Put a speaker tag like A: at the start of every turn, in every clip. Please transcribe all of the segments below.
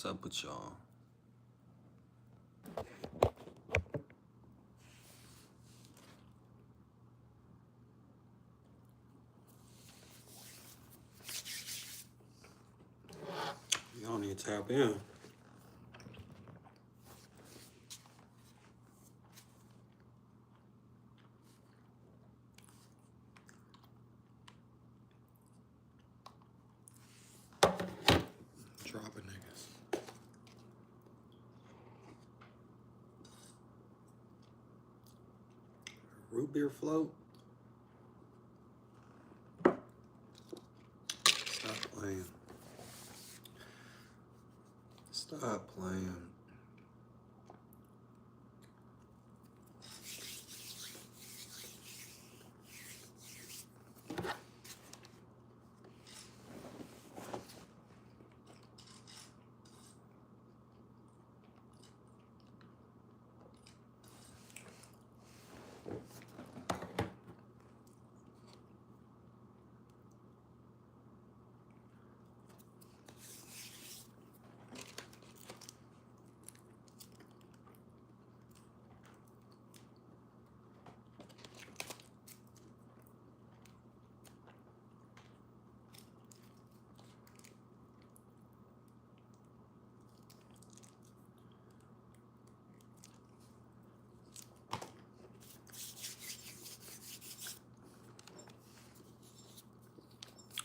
A: What's up with y'all? Y'all need to tap in. Dropping niggas. Root beer float? Stop playing. Stop playing.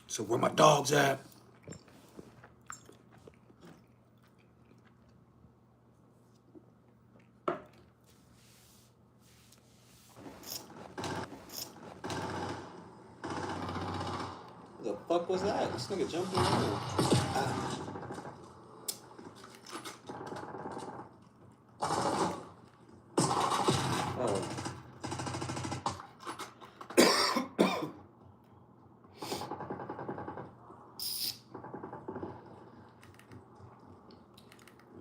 A: So where my dogs at? The fuck was that? This nigga jumped in there. Oh.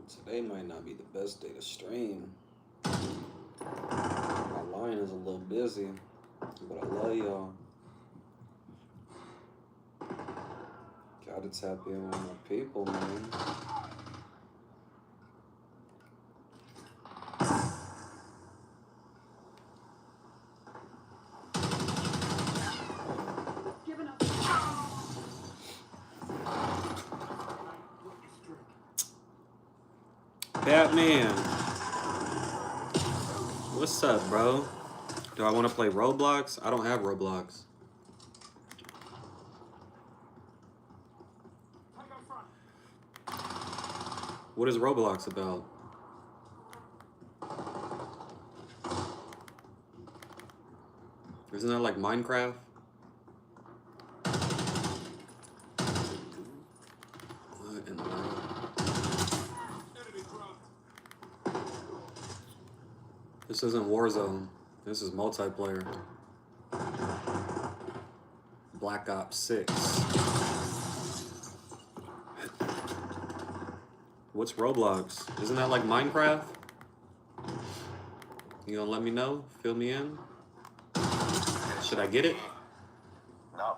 A: Today might not be the best day to stream. My line is a little busy, but I love y'all. Gotta tap in with my people, man. Batman. What's up, bro? Do I want to play Roblox? I don't have Roblox. What is Roblox about? Isn't that like Minecraft? What in the world? This isn't Warzone. This is multiplayer. Black Ops 6. What's Roblox? Isn't that like Minecraft? You gonna let me know? Fill me in? Should I get it?
B: No.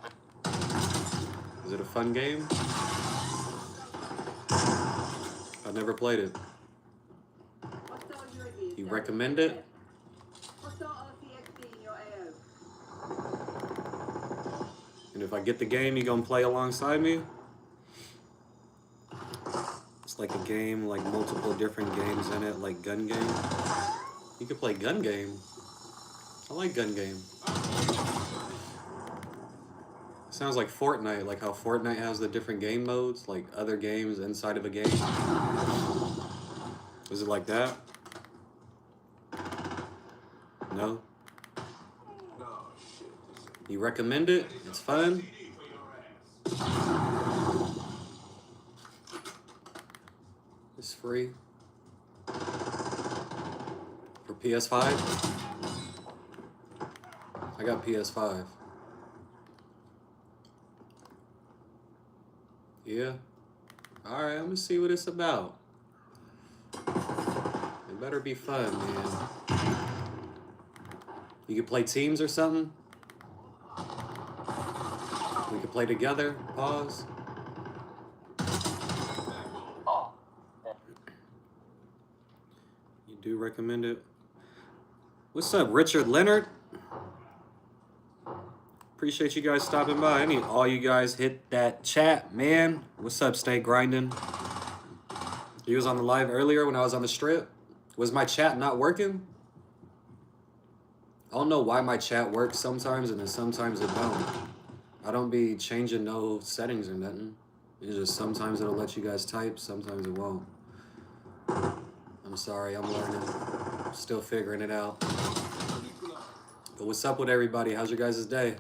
A: Is it a fun game? I've never played it. You recommend it? And if I get the game, you gonna play alongside me? It's like a game, like multiple different games in it, like gun game. You could play gun game. I like gun game. Sounds like Fortnite, like how Fortnite has the different game modes, like other games inside of a game. Is it like that? No? You recommend it? It's fun? It's free. For PS5? I got PS5. Yeah? Alright, I'm gonna see what it's about. It better be fun, man. You could play teams or something? We could play together. Pause. do recommend it. What's up, Richard Leonard? Appreciate you guys stopping by. I need all you guys hit that chat, man. What's up, Stay Grinding? You was on the live earlier when I was on the strip. Was my chat not working? I don't know why my chat works sometimes and then sometimes it don't. I don't be changing no settings or nothing. It's just sometimes it'll let you guys type, sometimes it won't. I'm sorry, I'm learning. Still figuring it out. But what's up with everybody? How's your guys' day?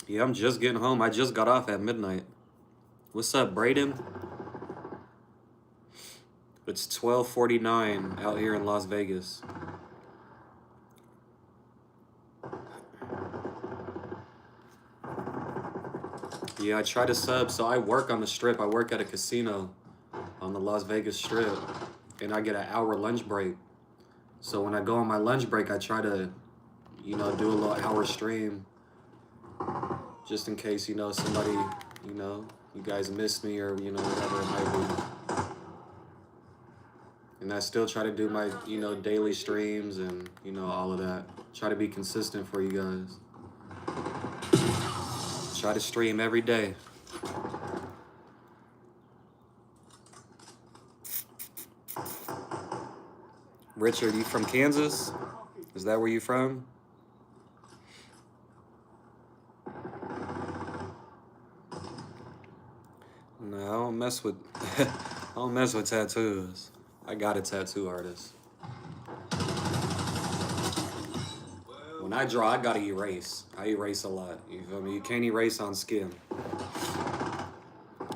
A: Yeah, I'm just getting home. I just got off at midnight. What's up, Braden? It's 12:49 out here in Las Vegas. Yeah, I try to sub. So I work on the strip. I work at a casino on the Las Vegas Strip. And I get an hour lunch break. So when I go on my lunch break, I try to, you know, do a little hour stream. Just in case, you know, somebody, you know, you guys missed me or, you know, whatever it might be. And I still try to do my, you know, daily streams and, you know, all of that. Try to be consistent for you guys. Try to stream every day. Richard, you from Kansas? Is that where you from? No, I don't mess with I don't mess with tattoos. I got a tattoo artist. When I draw, I gotta erase. I erase a lot. You feel me? You can't erase on skin.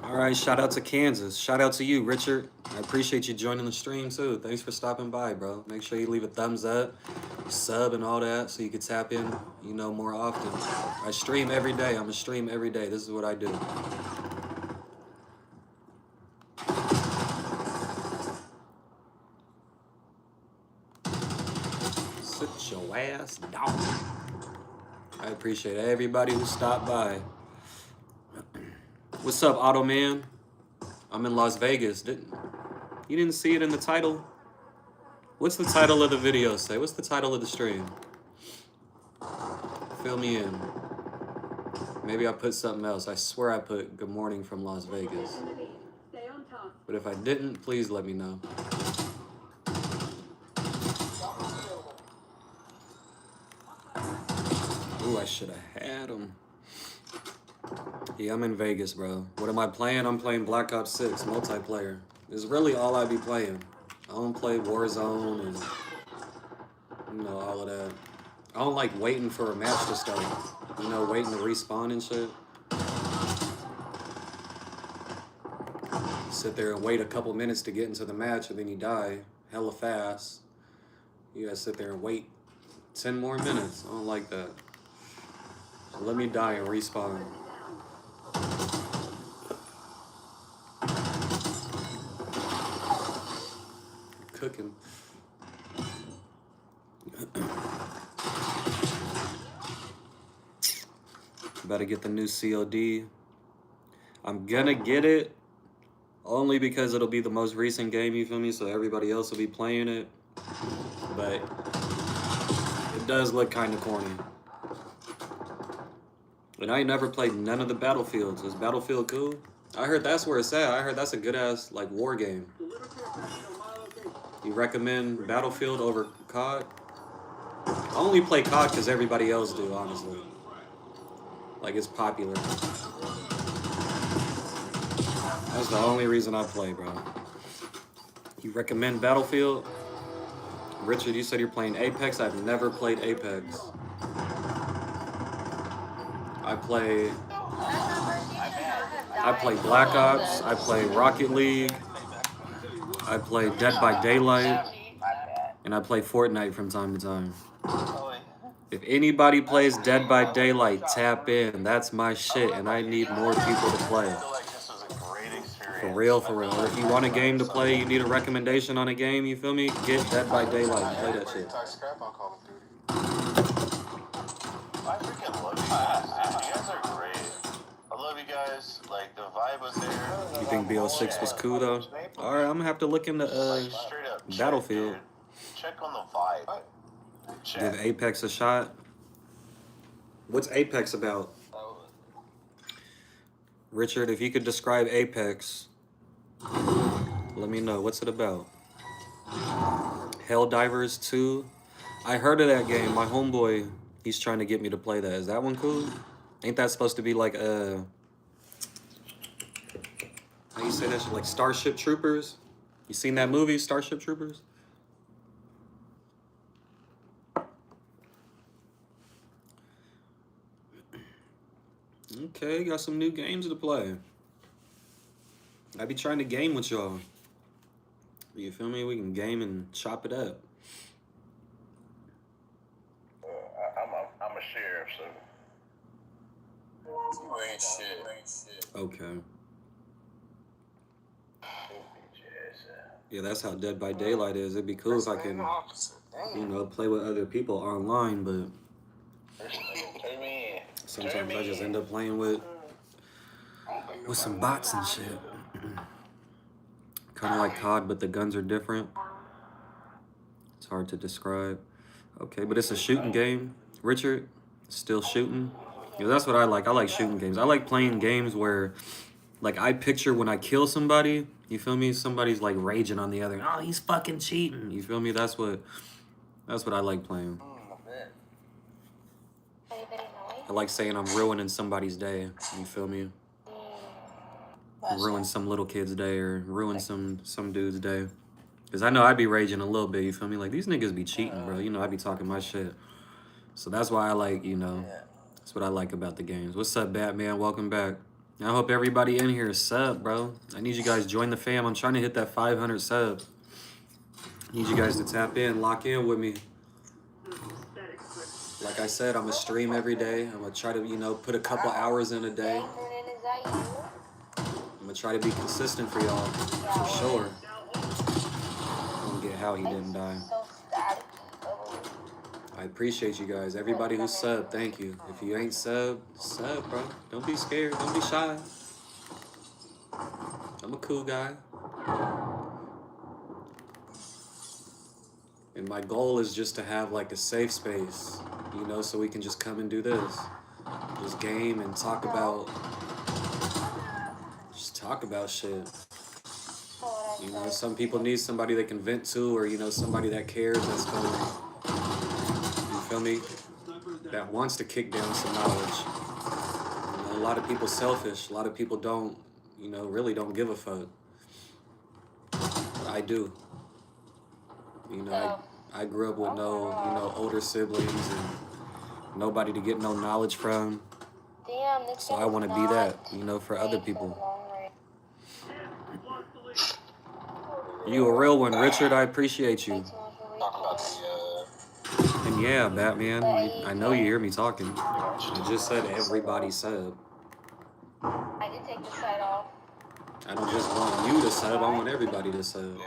A: All right, shout out to Kansas. Shout out to you, Richard. I appreciate you joining the stream too. Thanks for stopping by, bro. Make sure you leave a thumbs up, sub, and all that so you can tap in, you know, more often. I stream every day. I'm gonna stream every day. This is what I do. Sit your ass down. I appreciate everybody who stopped by. What's up, Auto Man? I'm in Las Vegas. You didn't see it in the title? What's the title of the video say? What's the title of the stream? Fill me in. Maybe I put something else. I swear I put good morning from Las Vegas. But if I didn't, please let me know. Ooh, I should have had him. Yeah, I'm in Vegas, bro. What am I playing? I'm playing Black Ops 6 multiplayer. It's really all I be playing. I don't play Warzone and, you know, all of that. I don't like waiting for a match to start. You know, waiting to respawn and shit. Sit there and wait a couple minutes to get into the match and then you die hella fast. You gotta sit there and wait 10 more minutes. I don't like that. So let me die and respawn. Cooking. Better get the new COD. I'm gonna get it only because it'll be the most recent game, you feel me? So everybody else will be playing it. But it does look kind of corny. And I ain't never played none of the Battlefields. Is Battlefield cool? I heard that's where it's at. I heard that's a good ass like war game. You recommend Battlefield over COD? I only play COD because everybody else do, honestly. Like, it's popular. That's the only reason I play, bro. You recommend Battlefield? Richard, you said you're playing Apex. I've never played Apex. I play Black Ops. I play Rocket League. I play Dead by Daylight, and I play Fortnite from time to time. If anybody plays Dead by Daylight, tap in. That's my shit, and I need more people to play. For real, for real. If you want a game to play, you need a recommendation on a game, you feel me? Get Dead by Daylight and play that shit. I freaking love you guys. You guys are great. I love you
B: guys, like, the vibe was there.
A: You think BO6 was cool though? All right, I'm gonna have to look into
B: Straight up
A: Battlefield.
B: check on the vibe.
A: Give Apex a shot. What's Apex about? Richard, if you could describe Apex, let me know. What's it about? Helldivers 2. I heard of that game. My homeboy, he's trying to get me to play that. Is that one cool? Ain't that supposed to be like how you say that shit? Like Starship Troopers? You seen that movie, Starship Troopers? Okay, got some new games to play. I be trying to game with y'all. You feel me? We can game and chop it up.
B: I'm a sheriff, so. You ain't shit.
A: Okay. Yeah, that's how Dead by Daylight is. It'd be cool if I can, you know, play with other people online, but sometimes I just end up playing with some bots and shit. Kind of like COD, but the guns are different. It's hard to describe. Okay, but it's a shooting game. Richard, still shooting? Yeah, that's what I like. I like shooting games. I like playing games where, like, I picture when I kill somebody, you feel me? Somebody's like raging on the other. Oh, he's fucking cheating. You feel me? That's what I like playing. I like saying I'm ruining somebody's day. You feel me? Ruin some little kid's day or ruin some dude's day. Because I know I'd be raging a little bit. You feel me? Like, these niggas be cheating, bro. You know, I be talking my shit. So that's why I like, you know, that's what I like about the games. What's up, Batman? Welcome back. I hope everybody in here is sub, bro. I need you guys to join the fam. I'm trying to hit that 500 subs. I need you guys to tap in, lock in with me. Like I said, I'm going to stream every day. I'm going to try to, you know, put a couple hours in a day. I'm going to try to be consistent for y'all, for sure. I don't get how he didn't die. I appreciate you guys. Everybody who subbed, thank you. If you ain't sub, bro. Don't be scared. Don't be shy. I'm a cool guy. And my goal is just to have like a safe space, you know, so we can just come and do this. Just game and talk about shit. You know, some people need somebody they can vent to, or, you know, somebody that cares, that's going to, you feel me, that wants to kick down some knowledge. You know, a lot of people selfish. A lot of people don't, you know, really don't give a fuck. But I do. You know, I grew up with no, you know, older siblings and nobody to get no knowledge from. So I want to be that, you know, for other people. You a real one, Richard. I appreciate you. And yeah, Batman, I know you hear me talking. I just said everybody sub.
C: I did take the side off.
A: I don't just want you to sub, I want everybody to sub.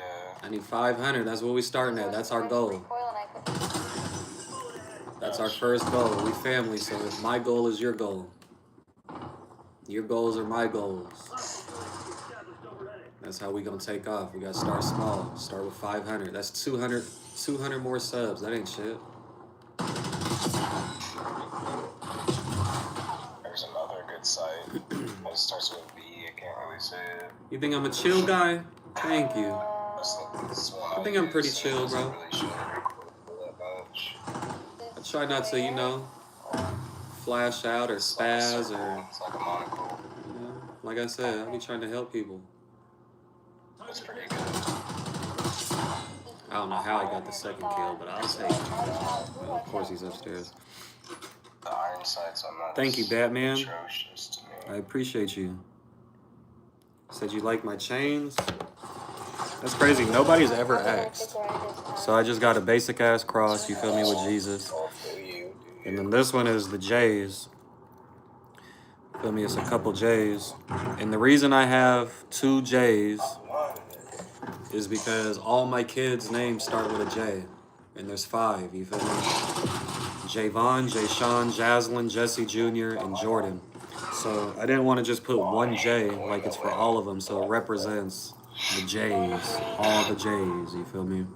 A: I need 500, that's what we starting at. That's our goal. That's our first goal. We family, so if my goal is your goal, your goals are my goals. That's how we gonna take off. We gotta start small. Start with 500. That's 200 more subs. That ain't shit.
B: There's another good site. It starts with B. I can't really say it.
A: You think I'm a chill guy? Thank you. I think I'm pretty chill, bro. I try not to, you know, flash out or spaz or, you know, like I said, I be trying to help people.
B: That's pretty good.
A: I don't know how I got the second kill, but I'll take it. Well, of course he's upstairs.
B: The iron sights on that.
A: Thank you, Batman.
B: Atrocious to me.
A: I appreciate you. Said you like my chains? That's crazy. Nobody's ever asked. So I just got a basic ass cross, you feel me, with Jesus. And then this one is the J's. Feel me, it's a couple J's. And the reason I have 2 J's is because all my kids' names start with a J. And there's 5, you feel me? Javon, Jayshawn, Jaslyn, Jesse Jr., and Jordan. So I didn't want to just put one J like it's for all of them, so it represents the J's, all the J's. You feel me?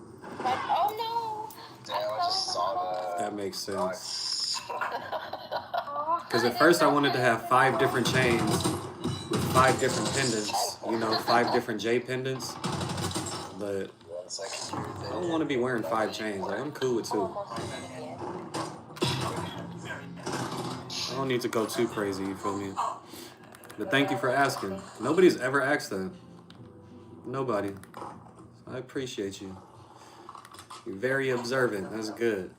C: Like, oh no!
B: Damn, I just saw
A: That makes sense.
C: Oh,
A: Because at first I wanted to have 5 different chains with 5 different pendants. You know, 5 different J pendants. But I don't want to be wearing 5 chains. Like, I'm cool with 2. I don't need to go too crazy, you feel me? But thank you for asking. Nobody's ever asked that. Nobody. I appreciate you. You're very observant. That's good.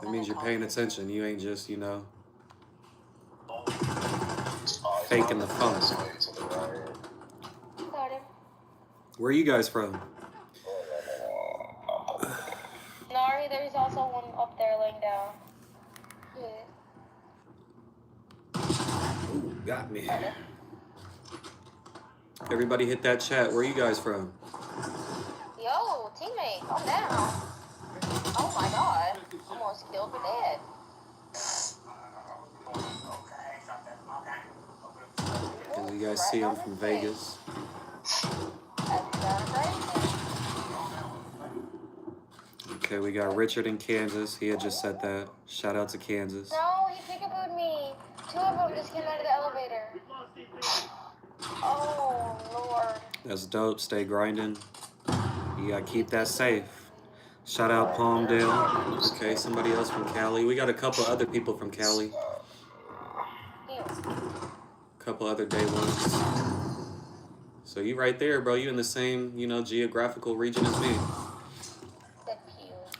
A: That means you're paying attention. You ain't just, you know, faking the funk.
C: Got him.
A: Where are you guys from?
C: Nari, there's also one up there laying down. Yeah.
A: Ooh, got me. Everybody hit that chat. Where are you guys from?
C: Yo, teammate, calm down. Oh my god. Almost killed for dead.
A: As you guys see, I'm from Vegas. Okay, we got Richard in Kansas. He had just said that. Shout out to Kansas.
C: No, he peekabooed me. 2 of them just came out of the elevator. Oh, Lord.
A: That's dope. Stay grinding. You gotta keep that safe. Shout out Palmdale. Okay, somebody else from Cali. We got a couple other people from Cali. Couple other day ones. So you right there, bro. You in the same, you know, geographical region as me.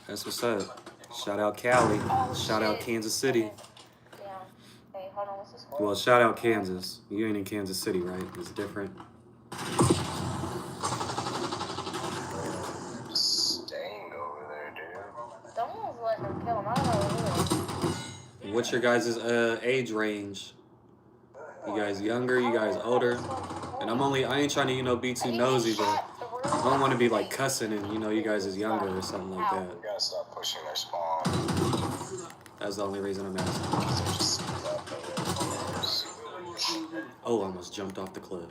A: That's what's up. Shout out Cali. Shout out Kansas City.
C: Yeah. Hey, hold on. What's the score?
A: Well, shout out Kansas. You ain't in Kansas City, right? It's different.
B: Staying over there, dude.
C: Someone's letting him kill him. I don't know who it is.
A: What's your guys' age range? You guys younger? You guys older? And I ain't trying to, you know, be too nosy, but I don't want to be like cussing and, you know, you guys is younger or something like that.
B: We gotta stop pushing their spawn.
A: That's the only reason I'm asking. Oh, I almost jumped off the cliff.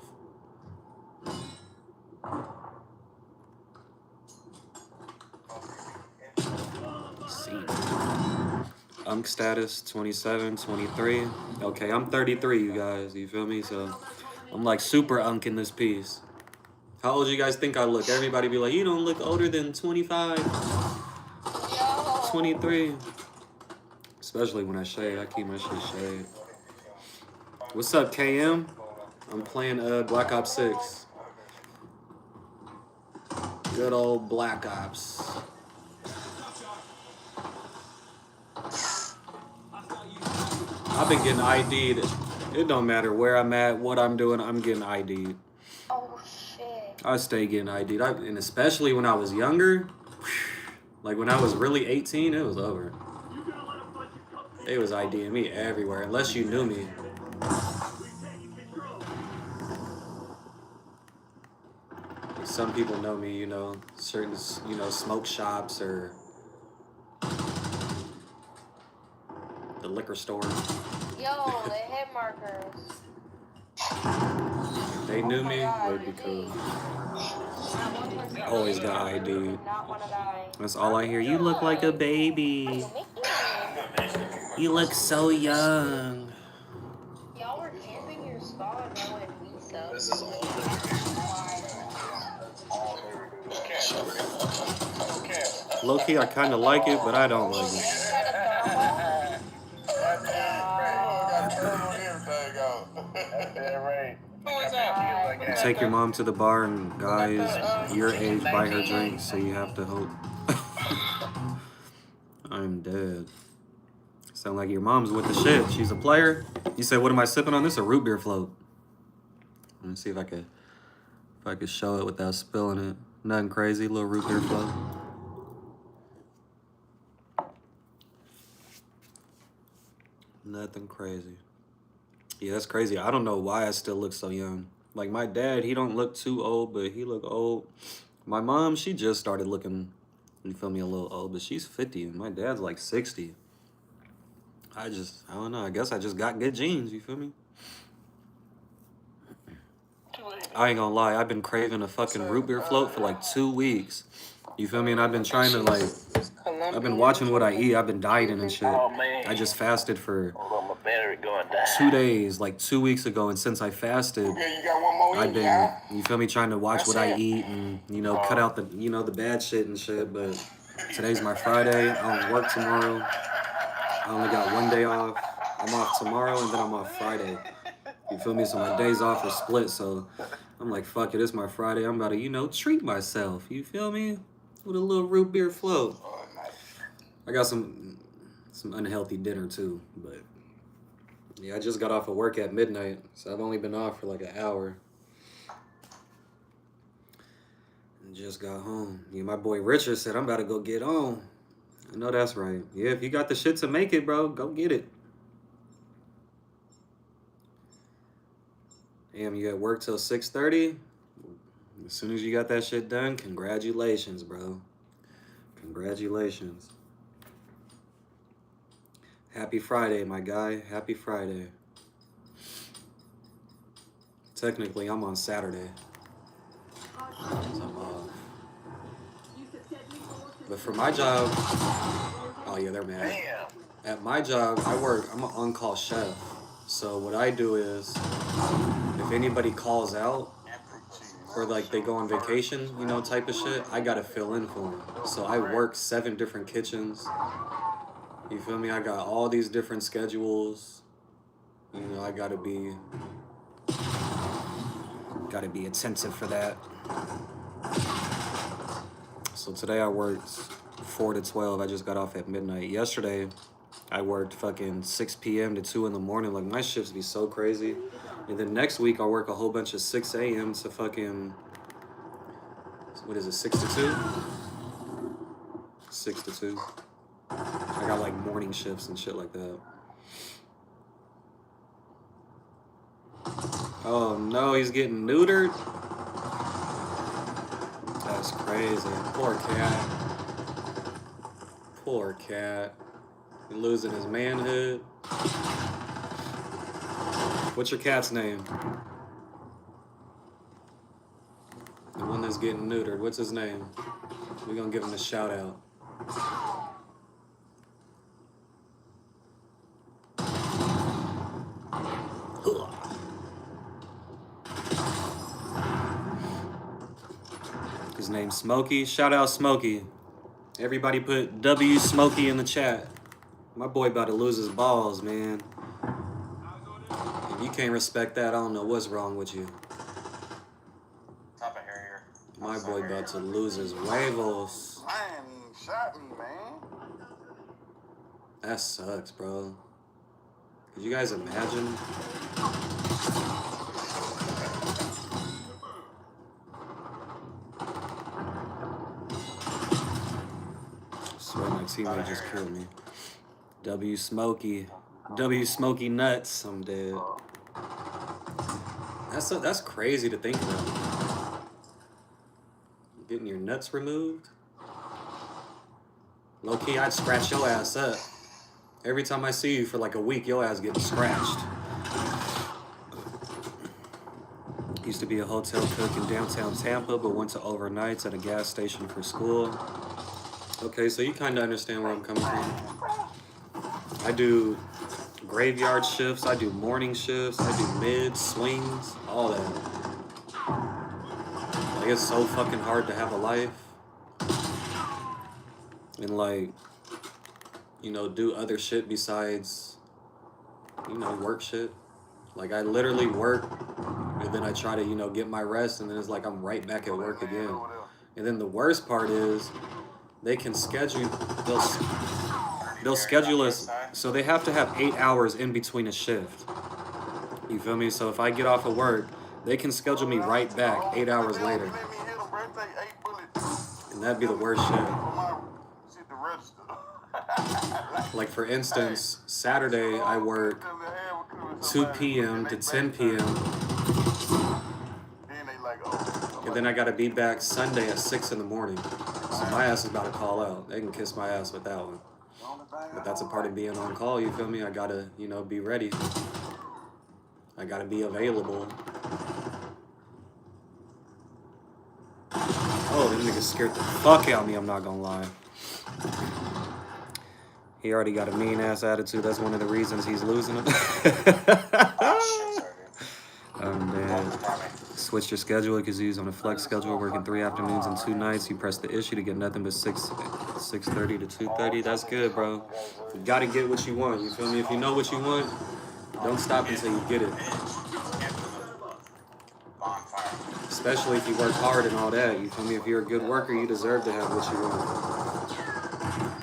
A: Let's see. Unk status 27, 23. Okay, I'm 33, you guys. You feel me? So I'm like super unk in this piece. How old do you guys think I look? Everybody be like, you don't look older than 25, 23. Especially when I shave. I keep my shit shaved. What's up, KM? I'm playing Black Ops 6. Good old Black Ops. I've been getting ID'd. It don't matter where I'm at, what I'm doing, I'm getting ID'd.
C: Oh, shit.
A: I stay getting ID'd. And especially when I was younger, like when I was really 18, it was over. They was IDing me everywhere, unless you knew me. Like some people know me, you know, certain, you know, smoke shops or the liquor store.
C: Yo, the hit markers.
A: If they knew me, it would be cool. Always got ID.
C: Not wanna die.
A: That's all I hear. You look like a baby. You look so young.
C: Y'all were camping your spawn, I went Visa.
B: This is all
A: Low-key, I kind of like it, but I don't like it. Take your mom to the bar and guys your age buy her drinks, so you have to hope. I'm dead. Sound like your mom's with the shit. She's a player. You said, what am I sipping on? This a root beer float. Let me see if I could show it without spilling it. Nothing crazy, little root beer float. Nothing crazy. Yeah, that's crazy. I don't know why I still look so young. Like my dad, he don't look too old, but he look old. My mom, she just started looking, you feel me, a little old, but she's 50 and my dad's like 60. I don't know. I guess I just got good genes. You feel me? I ain't gonna lie. I've been craving a fucking root beer float for like 2 weeks. You feel me? And I've been trying to like, I've been watching what I eat. I've been dieting and shit. I just fasted for 2 days, like 2 weeks ago. And since I fasted, I've been, you feel me, trying to watch what I eat and, you know, cut out the, you know, the bad shit and shit. But today's my Friday. I don't work tomorrow. I only got 1 day off. I'm off tomorrow and then I'm off Friday. You feel me? So my days off are split. So I'm like, fuck it, it's my Friday. I'm about to, you know, treat myself. You feel me? With a little root beer float. I got some unhealthy dinner too, but yeah, I just got off of work at midnight, so I've only been off for like an hour. And just got home. Yeah, my boy Richard said I'm about to go get on. I know that's right. Yeah, if you got the shit to make it, bro, go get it. Damn, you at work till 6:30? As soon as you got that shit done, congratulations, bro. Congratulations. Happy Friday, my guy. Happy Friday. Technically, I'm on Saturday. So I'm off. But for my job, oh yeah, they're mad. At my job, I'm an on-call chef. So what I do is, if anybody calls out, or like they go on vacation, you know, type of shit, I gotta fill in for them. So I work 7 different kitchens. You feel me? I got all these different schedules. You know, I gotta be attentive for that. So today I worked 4 to 12. I just got off at midnight. Yesterday, I worked fucking 6 p.m. to 2 in the morning. Like, my shifts be so crazy. And then next week, I'll work a whole bunch of 6 a.m. to fucking, what is it, 6 to 2? 6 to 2. I got like morning shifts and shit like that. Oh no, he's getting neutered? That's crazy. Poor cat. Poor cat. He's losing his manhood. What's your cat's name? The one that's getting neutered. What's his name? We're gonna give him a shout out. His name's Smokey. Shout out Smokey. Everybody put W Smokey in the chat. My boy about to lose his balls, man. If you can't respect that, I don't know what's wrong with you. My boy about to lose his huevos.
D: Man, he shot me, man.
A: That sucks, bro. Could you guys imagine? I swear my teammate just killed me. W Smokey. W Smokey Nuts. I'm dead. That's crazy to think about. Getting your nuts removed? Low key, I'd scratch your ass up. Every time I see you for like a week, your ass getting scratched. Used to be a hotel cook in downtown Tampa, but went to overnights at a gas station for school. Okay, so you kind of understand where I'm coming from. I do graveyard shifts, I do morning shifts, I do mid, swings, all that. Like, it's so fucking hard to have a life. And like, you know, do other shit besides, you know, work shit. Like, I literally work, and then I try to, you know, get my rest, and then it's like I'm right back at work again. And then the worst part is, they can schedule, they'll schedule us, so they have to have 8 hours in between a shift. You feel me? So if I get off of work, they can schedule me right back 8 hours later. And that'd be the worst shit. Like, for instance, Saturday I work 2 p.m. to 10 p.m. And then I gotta be back Sunday at 6 in the morning. So my ass is about to call out. They can kiss my ass with that one. But that's a part of being on call, you feel me? I gotta, you know, be ready. I gotta be available. Oh, this nigga scared the fuck out of me, I'm not gonna lie. He already got a mean-ass attitude. That's one of the reasons he's losing it. Man. Switched your schedule because he's on a flex schedule, working 3 afternoons and 2 nights. You press the issue to get nothing but 6:30 to 2:30. That's good, bro. You gotta get what you want, you feel me? If you know what you want, don't stop until you get it. Especially if you work hard and all that, you feel me? If you're a good worker, you deserve to have what you want.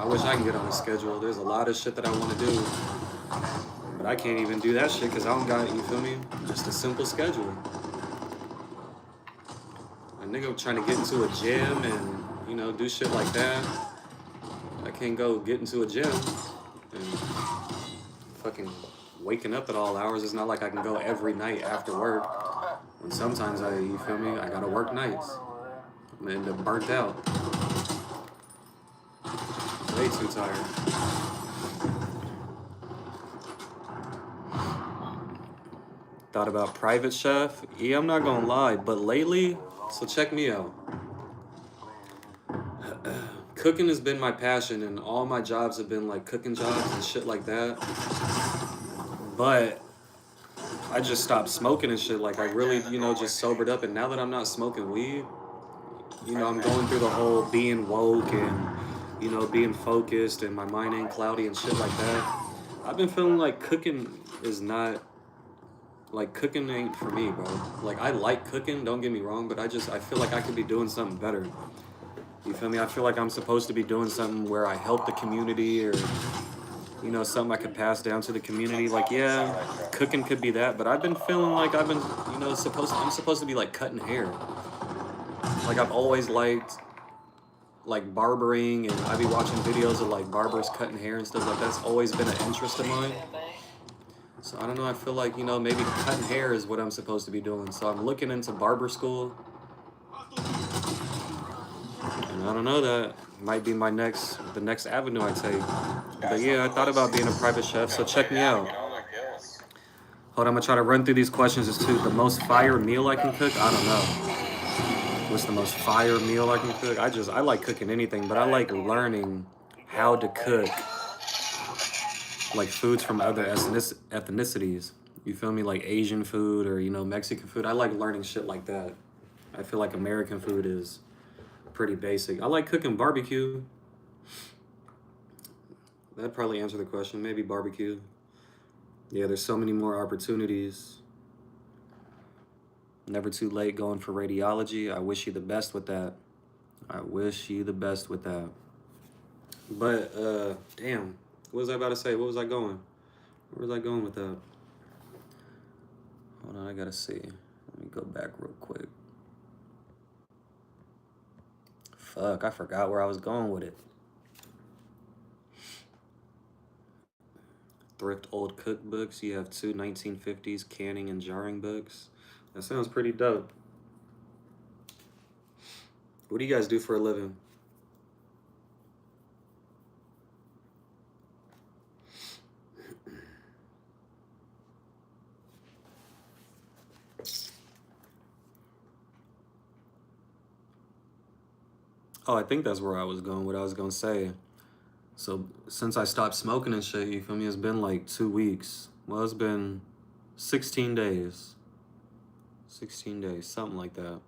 A: I wish I can get on a schedule. There's a lot of shit that I want to do, but I can't even do that shit because I don't got, you feel me? Just a simple schedule. A nigga trying to get into a gym and, you know, do shit like that. I can't go get into a gym and fucking waking up at all hours. It's not like I can go every night after work. And sometimes you feel me? I gotta work nights. I'm gonna end up burnt out. Way too tired. Thought about private chef. Yeah, I'm not gonna lie, but lately, so check me out. Cooking has been my passion, and all my jobs have been like cooking jobs and shit like that. But I just stopped smoking and shit. Like I really, you know, just sobered up. And now that I'm not smoking weed, you know, I'm going through the whole being woke and, you know, being focused and my mind ain't cloudy and shit like that. I've been feeling like cooking is not, like cooking ain't for me, bro. Like I like cooking, don't get me wrong, but I feel like I could be doing something better. You feel me? I feel like I'm supposed to be doing something where I help the community or, you know, something I could pass down to the community. Like, yeah, cooking could be that, but I've been feeling like I've been, you know, I'm supposed to be like cutting hair. Like I've always liked like barbering, and I be watching videos of like barbers cutting hair and stuff like that. That's always been an interest of mine. So I don't know, I feel like, you know, maybe cutting hair is what I'm supposed to be doing. So I'm looking into barber school. And I don't know, that might be the next avenue I take. But yeah, I thought about being a private chef, so check me out. Hold on, I'm gonna try to run through these questions as to the most fire meal I can cook. I don't know. What's the most fire meal I can cook? I like cooking anything, but I like learning how to cook like foods from other ethnicities. You feel me? Like Asian food or, you know, Mexican food. I like learning shit like that. I feel like American food is pretty basic. I like cooking barbecue. That'd probably answer the question. Maybe barbecue. Yeah, there's so many more opportunities. Never too late going for radiology. I wish you the best with that. I wish you the best with that. But, damn. What was I about to say? What was I going? Where was I going with that? Hold on, I gotta see. Let me go back real quick. Fuck, I forgot where I was going with it. Thrift old cookbooks. You have 2 1950s canning and jarring books. That sounds pretty dope. What do you guys do for a living? Oh, I think that's where I was going. What I was going to say. So since I stopped smoking and shit, you feel me? It's been like 2 weeks. Well, it's been 16 days. 16 days, something like that.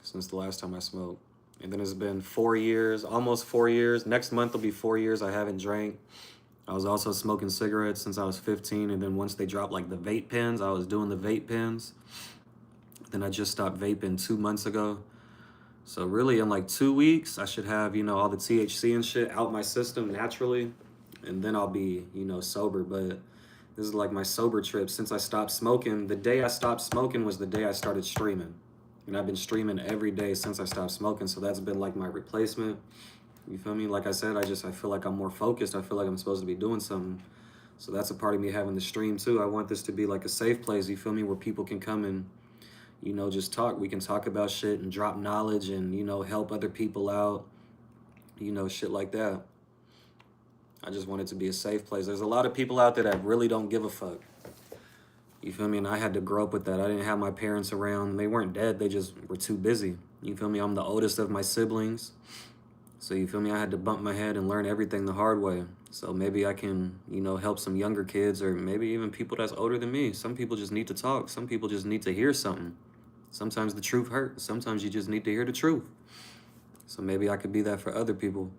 A: Since the last time I smoked. And then it's been 4 years, almost 4 years. Next month will be 4 years I haven't drank. I was also smoking cigarettes since I was 15. And then once they dropped like the vape pens, I was doing the vape pens. Then I just stopped vaping 2 months ago. So really in like 2 weeks, I should have, you know, all the THC and shit out my system naturally. And then I'll be, you know, sober. But this is like my sober trip since I stopped smoking. The day I stopped smoking was the day I started streaming. And I've been streaming every day since I stopped smoking. So that's been like my replacement. You feel me? Like I said, I feel like I'm more focused. I feel like I'm supposed to be doing something. So that's a part of me having the stream too. I want this to be like a safe place, you feel me? Where people can come and, you know, just talk. We can talk about shit and drop knowledge and, you know, help other people out. You know, shit like that. I just want it to be a safe place. There's a lot of people out there that really don't give a fuck. You feel me? And I had to grow up with that. I didn't have my parents around. They weren't dead. They just were too busy. You feel me? I'm the oldest of my siblings. So you feel me? I had to bump my head and learn everything the hard way. So maybe I can, you know, help some younger kids or maybe even people that's older than me. Some people just need to talk. Some people just need to hear something. Sometimes the truth hurts. Sometimes you just need to hear the truth. So maybe I could be that for other people.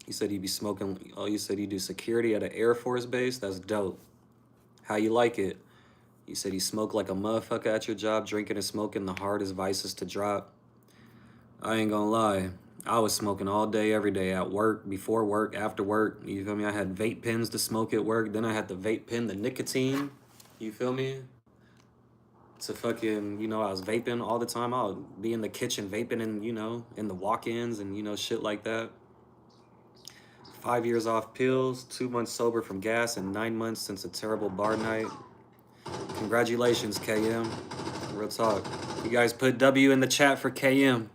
A: You said you'd be smoking. Oh, you said you do security at an Air Force base? That's dope. How you like it? You said you smoke like a motherfucker at your job, drinking and smoking, the hardest vices to drop. I ain't gonna lie. I was smoking all day, every day, at work, before work, after work. You feel me? I had vape pens to smoke at work. Then I had the vape pen, the nicotine. You feel me? To fucking, you know, I was vaping all the time. I would be in the kitchen vaping and, you know, in the walk-ins and, you know, shit like that. 5 years off pills, 2 months sober from gas, and 9 months since a terrible bar night. Congratulations, KM. Real talk. You guys put W in the chat for KM.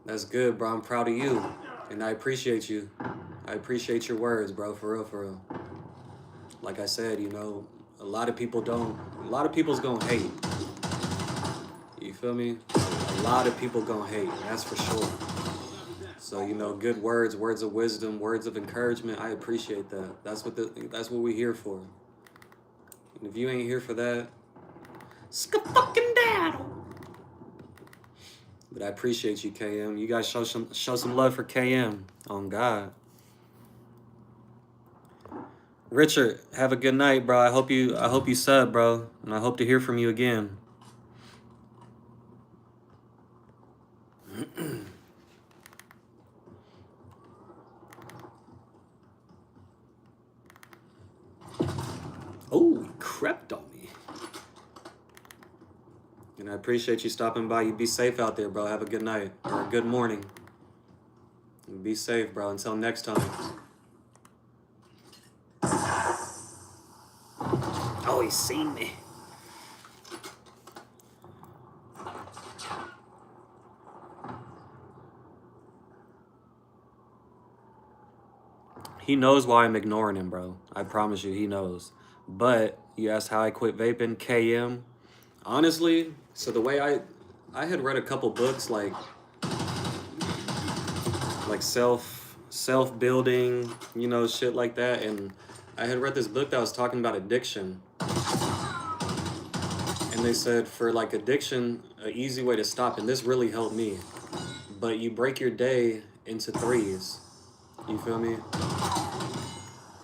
A: That's good, bro. I'm proud of you. And I appreciate you. I appreciate your words, bro. For real, for real. Like I said, you know, a lot of people's gonna hate. You feel me? A lot of people gonna hate, that's for sure. So, you know, good words, words of wisdom, words of encouragement, I appreciate that. That's what we're here for. And if you ain't here for that, ska-fucking-daddle. But I appreciate you, KM. You guys show some love for KM. On God. Richard, have a good night, bro. I hope you sub, bro. And I hope to hear from you again. Oh, he crept on me. And I appreciate you stopping by. You be safe out there, bro. Have a good night or a good morning. And be safe, bro. Until next time. Oh, he's seen me. He knows why I'm ignoring him, bro. I promise you, he knows. But you asked how I quit vaping, KM. Honestly, so the way I had read a couple books like self-building, you know, shit like that, and I had read this book that was talking about addiction. And they said for like addiction, an easy way to stop, and this really helped me, but you break your day into threes. You feel me?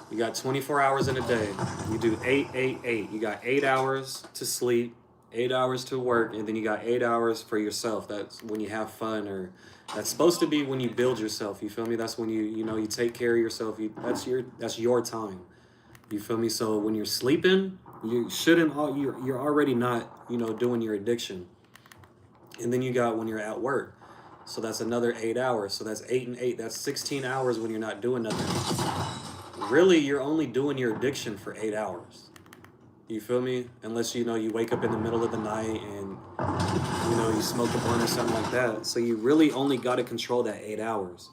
A: You got 24 hours in a day. You do 8, 8, 8. You got 8 hours to sleep, 8 hours to work, and then you got 8 hours for yourself. That's when you have fun, or that's supposed to be when you build yourself. You feel me? That's when you take care of yourself. That's your time. You feel me? So when you're sleeping, you're already not, you know, doing your addiction. And then you got when you're at work. So that's another 8 hours. So that's 8 and 8. That's 16 hours when you're not doing nothing. Really, you're only doing your addiction for 8 hours. You feel me? Unless, you know, you wake up in the middle of the night and, you know, you smoke a blunt or something like that. So you really only got to control that 8 hours.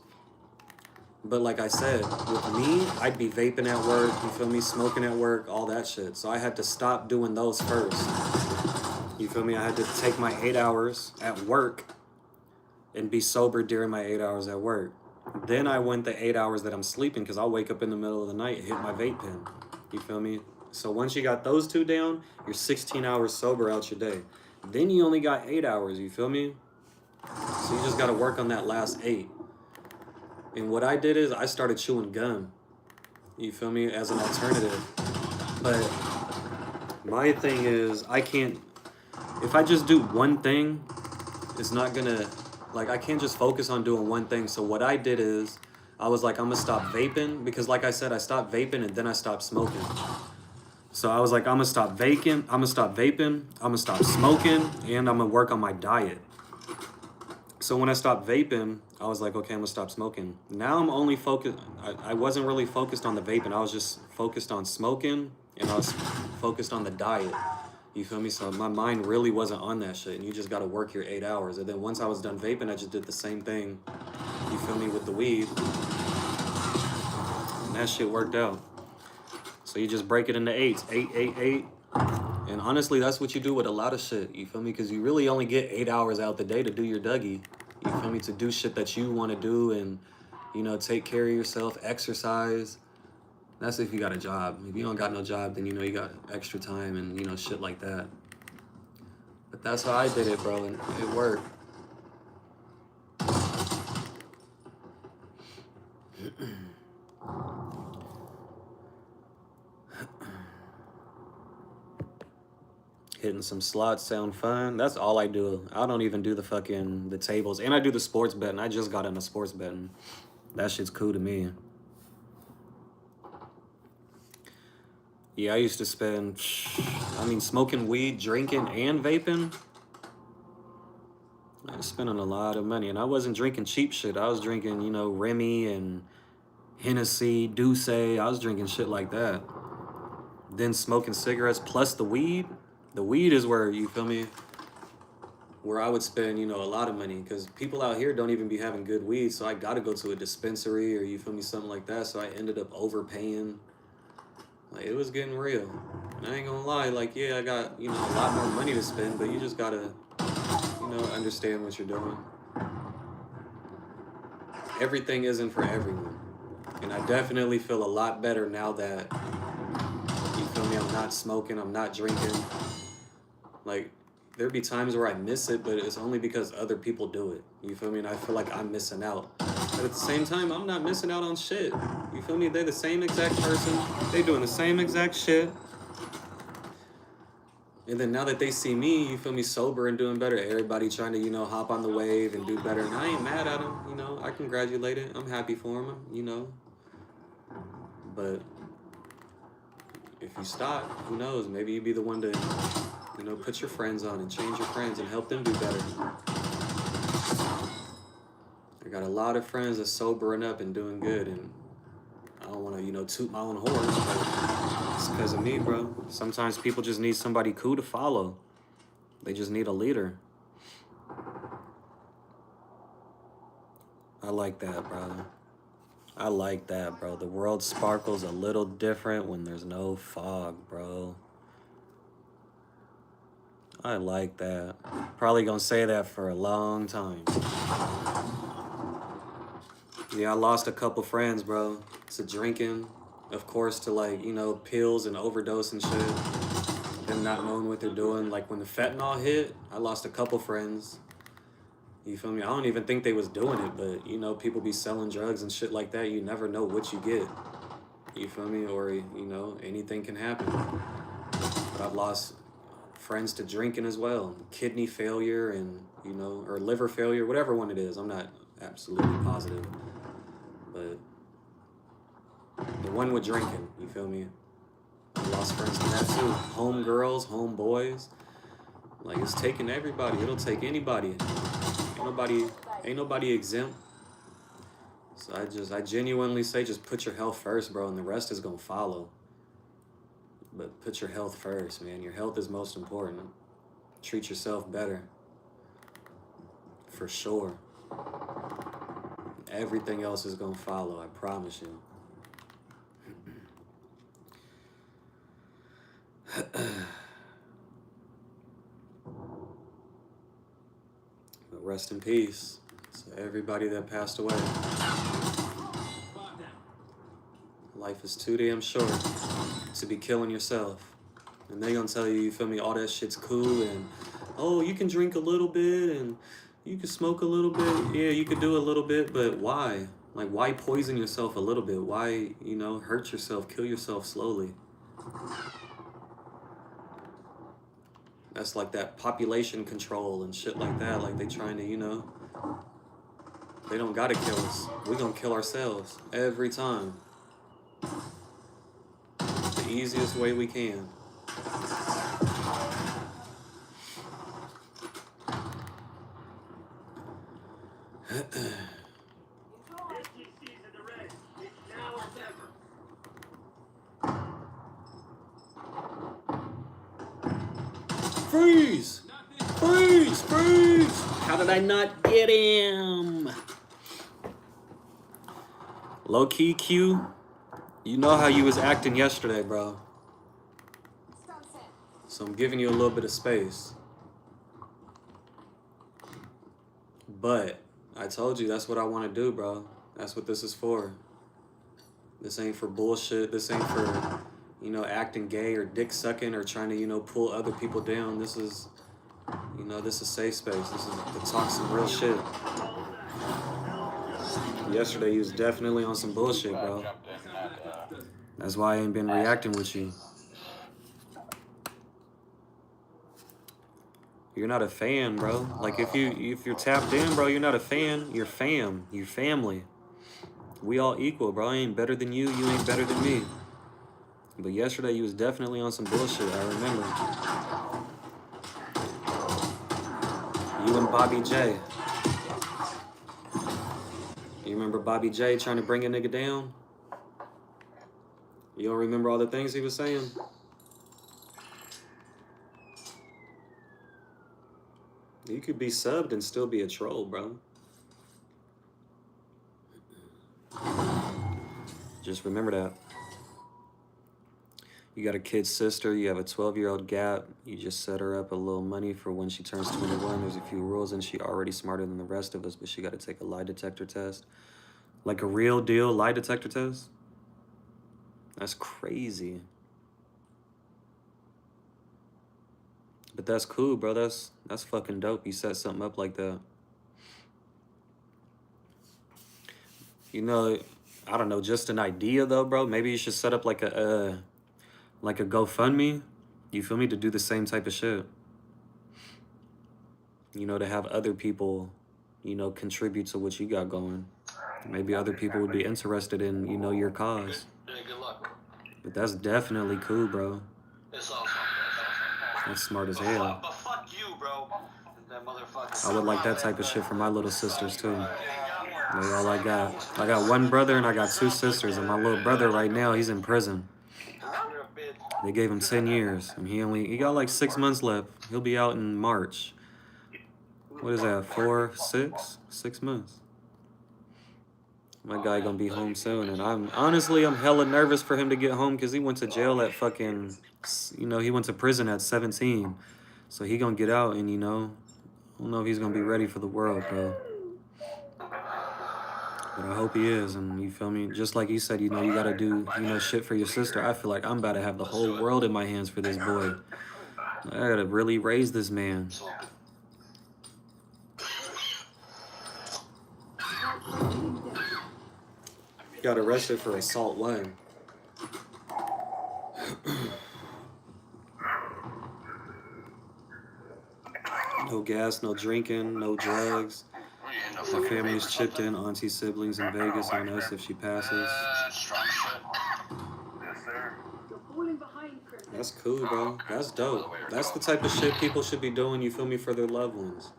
A: But like I said, with me, I'd be vaping at work, you feel me, smoking at work, all that shit. So I had to stop doing those first. You feel me? I had to take my 8 hours at work and be sober during my 8 hours at work. Then I went the 8 hours that I'm sleeping, because I'll wake up in the middle of the night and hit my vape pen. You feel me? So once you got those two down, you're 16 hours sober out your day. Then you only got 8 hours, you feel me? So you just got to work on that last 8. And what I did is I started chewing gum. You feel me? As an alternative. But my thing is, I can't, if I just do one thing, it's not gonna, like, I can't just focus on doing one thing. So what I did is, I was like, I'm gonna stop vaping, because like I said, I stopped vaping and then I stopped smoking. So I was like, I'm gonna stop vaping, I'm gonna stop smoking, and I'm gonna work on my diet. So when I stopped vaping, I was like, okay, I'm gonna stop smoking. Now I'm only focused, I wasn't really focused on the vaping, I was just focused on smoking, and I was focused on the diet. You feel me? So my mind really wasn't on that shit, and you just gotta work your 8 hours. And then once I was done vaping, I just did the same thing, you feel me, with the weed. And that shit worked out. So you just break it into 8s. 8, 8, 8. And honestly, that's what you do with a lot of shit. You feel me? Because you really only get 8 hours out the day to do your Dougie. You feel me? To do shit that you want to do and, you know, take care of yourself, exercise. That's if you got a job. If you don't got no job, then, you know, you got extra time and, you know, shit like that. But that's how I did it, bro, and it worked. Hitting some slots sound fun. That's all I do. I don't even do the tables. And I do the sports betting. I just got into sports betting. That shit's cool to me. Yeah, I used to spend, smoking weed, drinking, and vaping. I was spending a lot of money. And I wasn't drinking cheap shit. I was drinking, you know, Remy and Hennessy, Douce. I was drinking shit like that. Then smoking cigarettes plus the weed. The weed is where, you feel me, where I would spend, you know, a lot of money. Because people out here don't even be having good weed. So I got to go to a dispensary or, you feel me, something like that. So I ended up overpaying. Like, it was getting real. And I ain't gonna lie, like, yeah, I got, you know, a lot more money to spend, but you just gotta, you know, understand what you're doing. Everything isn't for everyone. And I definitely feel a lot better now that, you feel me, I'm not smoking, I'm not drinking. Like, there'd be times where I miss it, but it's only because other people do it. You feel me? And I feel like I'm missing out. But at the same time, I'm not missing out on shit. You feel me? They're the same exact person. They doing the same exact shit. And then now that they see me, you feel me, sober and doing better, everybody trying to, you know, hop on the wave and do better. And I ain't mad at them, you know. I congratulate it. I'm happy for them, you know. But if you stop, who knows? Maybe you be the one to, you know, put your friends on and change your friends and help them do better. I got a lot of friends that's sobering up and doing good, and I don't want to, you know, toot my own horn, but it's because of me, bro. Sometimes people just need somebody cool to follow. They just need a leader. I like that, brother. I like that, bro. The world sparkles a little different when there's no fog, bro. I like that. Probably gonna say that for a long time. Yeah, I lost a couple friends, bro. To drinking, of course, to, like, you know, pills and overdose and shit. Them not knowing what they're doing. Like, when the fentanyl hit, I lost a couple friends. You feel me? I don't even think they was doing it, but, you know, people be selling drugs and shit like that. You never know what you get. You feel me? Or, you know, anything can happen. But I've lost friends to drinking as well. Kidney failure and, you know, or liver failure, whatever one it is. I'm not absolutely positive. But the one with drinking, you feel me? I lost friends to that too. Home girls, home boys. Like, it's taking everybody. It'll take anybody. Ain't nobody exempt. So I genuinely say, just put your health first, bro, and the rest is gonna follow. But put your health first, man. Your health is most important. Treat yourself better. For sure. Everything else is gonna follow, I promise you. But rest in peace to everybody that passed away. Life is too damn short to be killing yourself. And they gonna tell you, you feel me, all that shit's cool and, oh, you can drink a little bit and you can smoke a little bit. Yeah, you could do a little bit, but why? Like, why poison yourself a little bit? Why, you know, hurt yourself, kill yourself slowly? That's like that population control and shit like that. Like, they trying to, you know, they don't gotta kill us. We gonna kill ourselves every time. The easiest way we can. Freeze! Freeze! Freeze! How did I not get him? Low key Q. You know how you was acting yesterday, bro. So I'm giving you a little bit of space. But I told you that's what I want to do, bro. That's what this is for. This ain't for bullshit. This ain't for, you know, acting gay or dick sucking or trying to, you know, pull other people down. This is, you know, this is safe space. This is to talk some real shit. Yesterday you was definitely on some bullshit, bro. That's why I ain't been reacting with you. You're not a fan, bro. Like if you're tapped in, bro, you're not a fan. You're fam. You're family. We all equal, bro. I ain't better than you. You ain't better than me. But yesterday you was definitely on some bullshit. I remember. You and Bobby J. You remember Bobby J trying to bring a nigga down? You don't remember all the things he was saying? You could be subbed and still be a troll, bro. Just remember that. You got a kid sister, you have a 12-year-old gap, you just set her up a little money for when she turns 21. There's a few rules and she already smarter than the rest of us, but she got to take a lie detector test. Like a real deal lie detector test? That's crazy. But that's cool, bro. That's fucking dope. You set something up like that. You know, I don't know, just an idea though, bro. Maybe you should set up like a GoFundMe. You feel me? To do the same type of shit. You know, to have other people, you know, contribute to what you got going. Maybe other people would be interested in, you know, your cause.
E: Yeah, good luck.
A: But that's definitely cool, bro.
E: It's awesome.
A: That's smart as hell.
E: But fuck you, bro. That motherfucker.
A: I would like that type of shit for my little sisters too. That's all I got. I got one brother and I got 2 sisters, and my little brother right now, he's in prison. They gave him 10 years, and he got like 6 months left. He'll be out in March. What is that, 6 months? My guy gonna be home soon, and I'm hella nervous for him to get home because he went to jail at fucking, you know, he went to prison at 17. So he gonna get out and, you know, I don't know if he's gonna be ready for the world, bro. But I hope he is, and you feel me? Just like you said, you know, you gotta do, you know, shit for your sister. I feel like I'm about to have the whole world in my hands for this boy. I gotta really raise this man. Got arrested for assault 1. No gas, no drinking, no drugs. The family's chipped in, auntie, siblings in Vegas on us if she passes. That's cool, bro. That's dope. That's the type of shit people should be doing, you feel me, for their loved ones.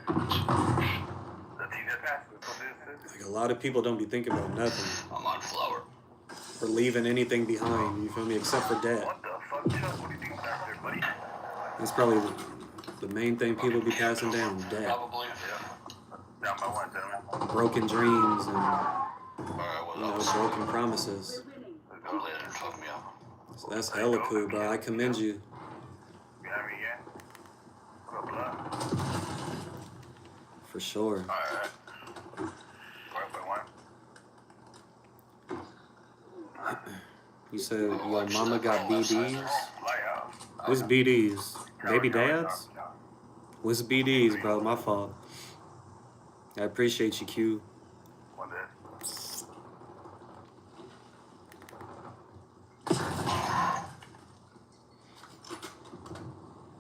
A: Like, a lot of people don't be thinking about nothing.
E: I'm on flower.
A: Or leaving anything behind, you feel me, except for debt. That's probably the main thing people be passing down, debt.
E: Probably.
A: Broken dreams and, you know, broken promises. So that's hella cool, bro. I commend you. For sure. You said your mama got BDs? What's BDs? Baby dads? What's BDs, bro? My fault. I appreciate you, Q.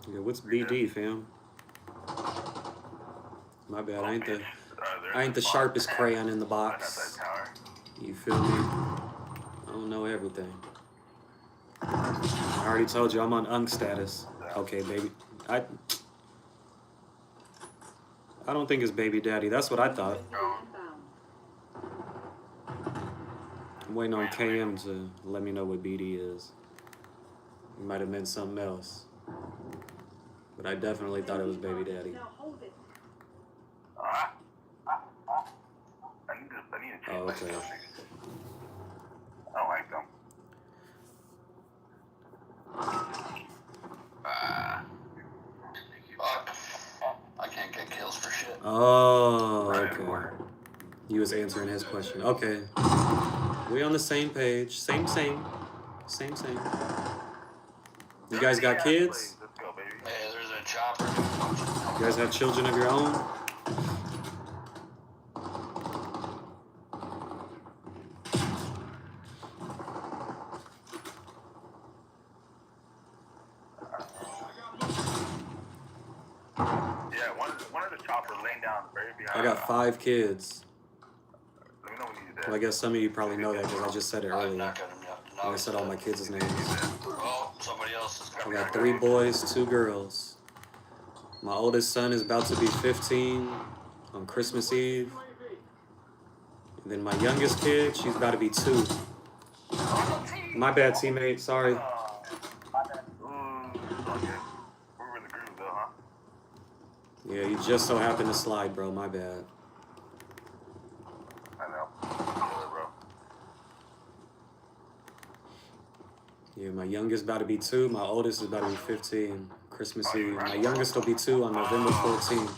A: Yeah, what's BD, fam? My bad, I ain't the sharpest crayon in the box. You feel me? I don't know everything. I already told you I'm on UNC status. Okay, baby. I don't think it's baby daddy. That's what I thought. I'm waiting on KM to let me know what BD is. It might have meant something else. But I definitely thought it was baby daddy. Oh, okay. Oh,
B: Right,
A: okay.
B: more.
A: You was answering his question. Okay. We on the same page. Same. You guys got kids?
B: Let's go, baby.
E: Hey, there's a chopper.
A: You guys have children of your own?
B: Yeah, one of the choppers laying down very behind.
A: I got 5 kids.
B: Let me know when you do that.
A: Well, I guess some of you probably know that because I just said it
E: I'm
A: earlier.
E: not gonna know.
A: When I said all my kids' names.
E: Oh, somebody else is
A: I
E: coming.
A: got 3 boys, 2 girls. My oldest son is about to be 15 on Christmas Eve. And then my youngest kid, she's about to be 2. My bad, teammate. Sorry.
B: Okay. We're in the groove though, huh?
A: Yeah, you just so happened to slide, bro. My bad.
B: I know. Killer, bro.
A: Yeah, my youngest about to be 2. My oldest is about to be 15. Christmas Eve. My youngest will be 2 on November 14th.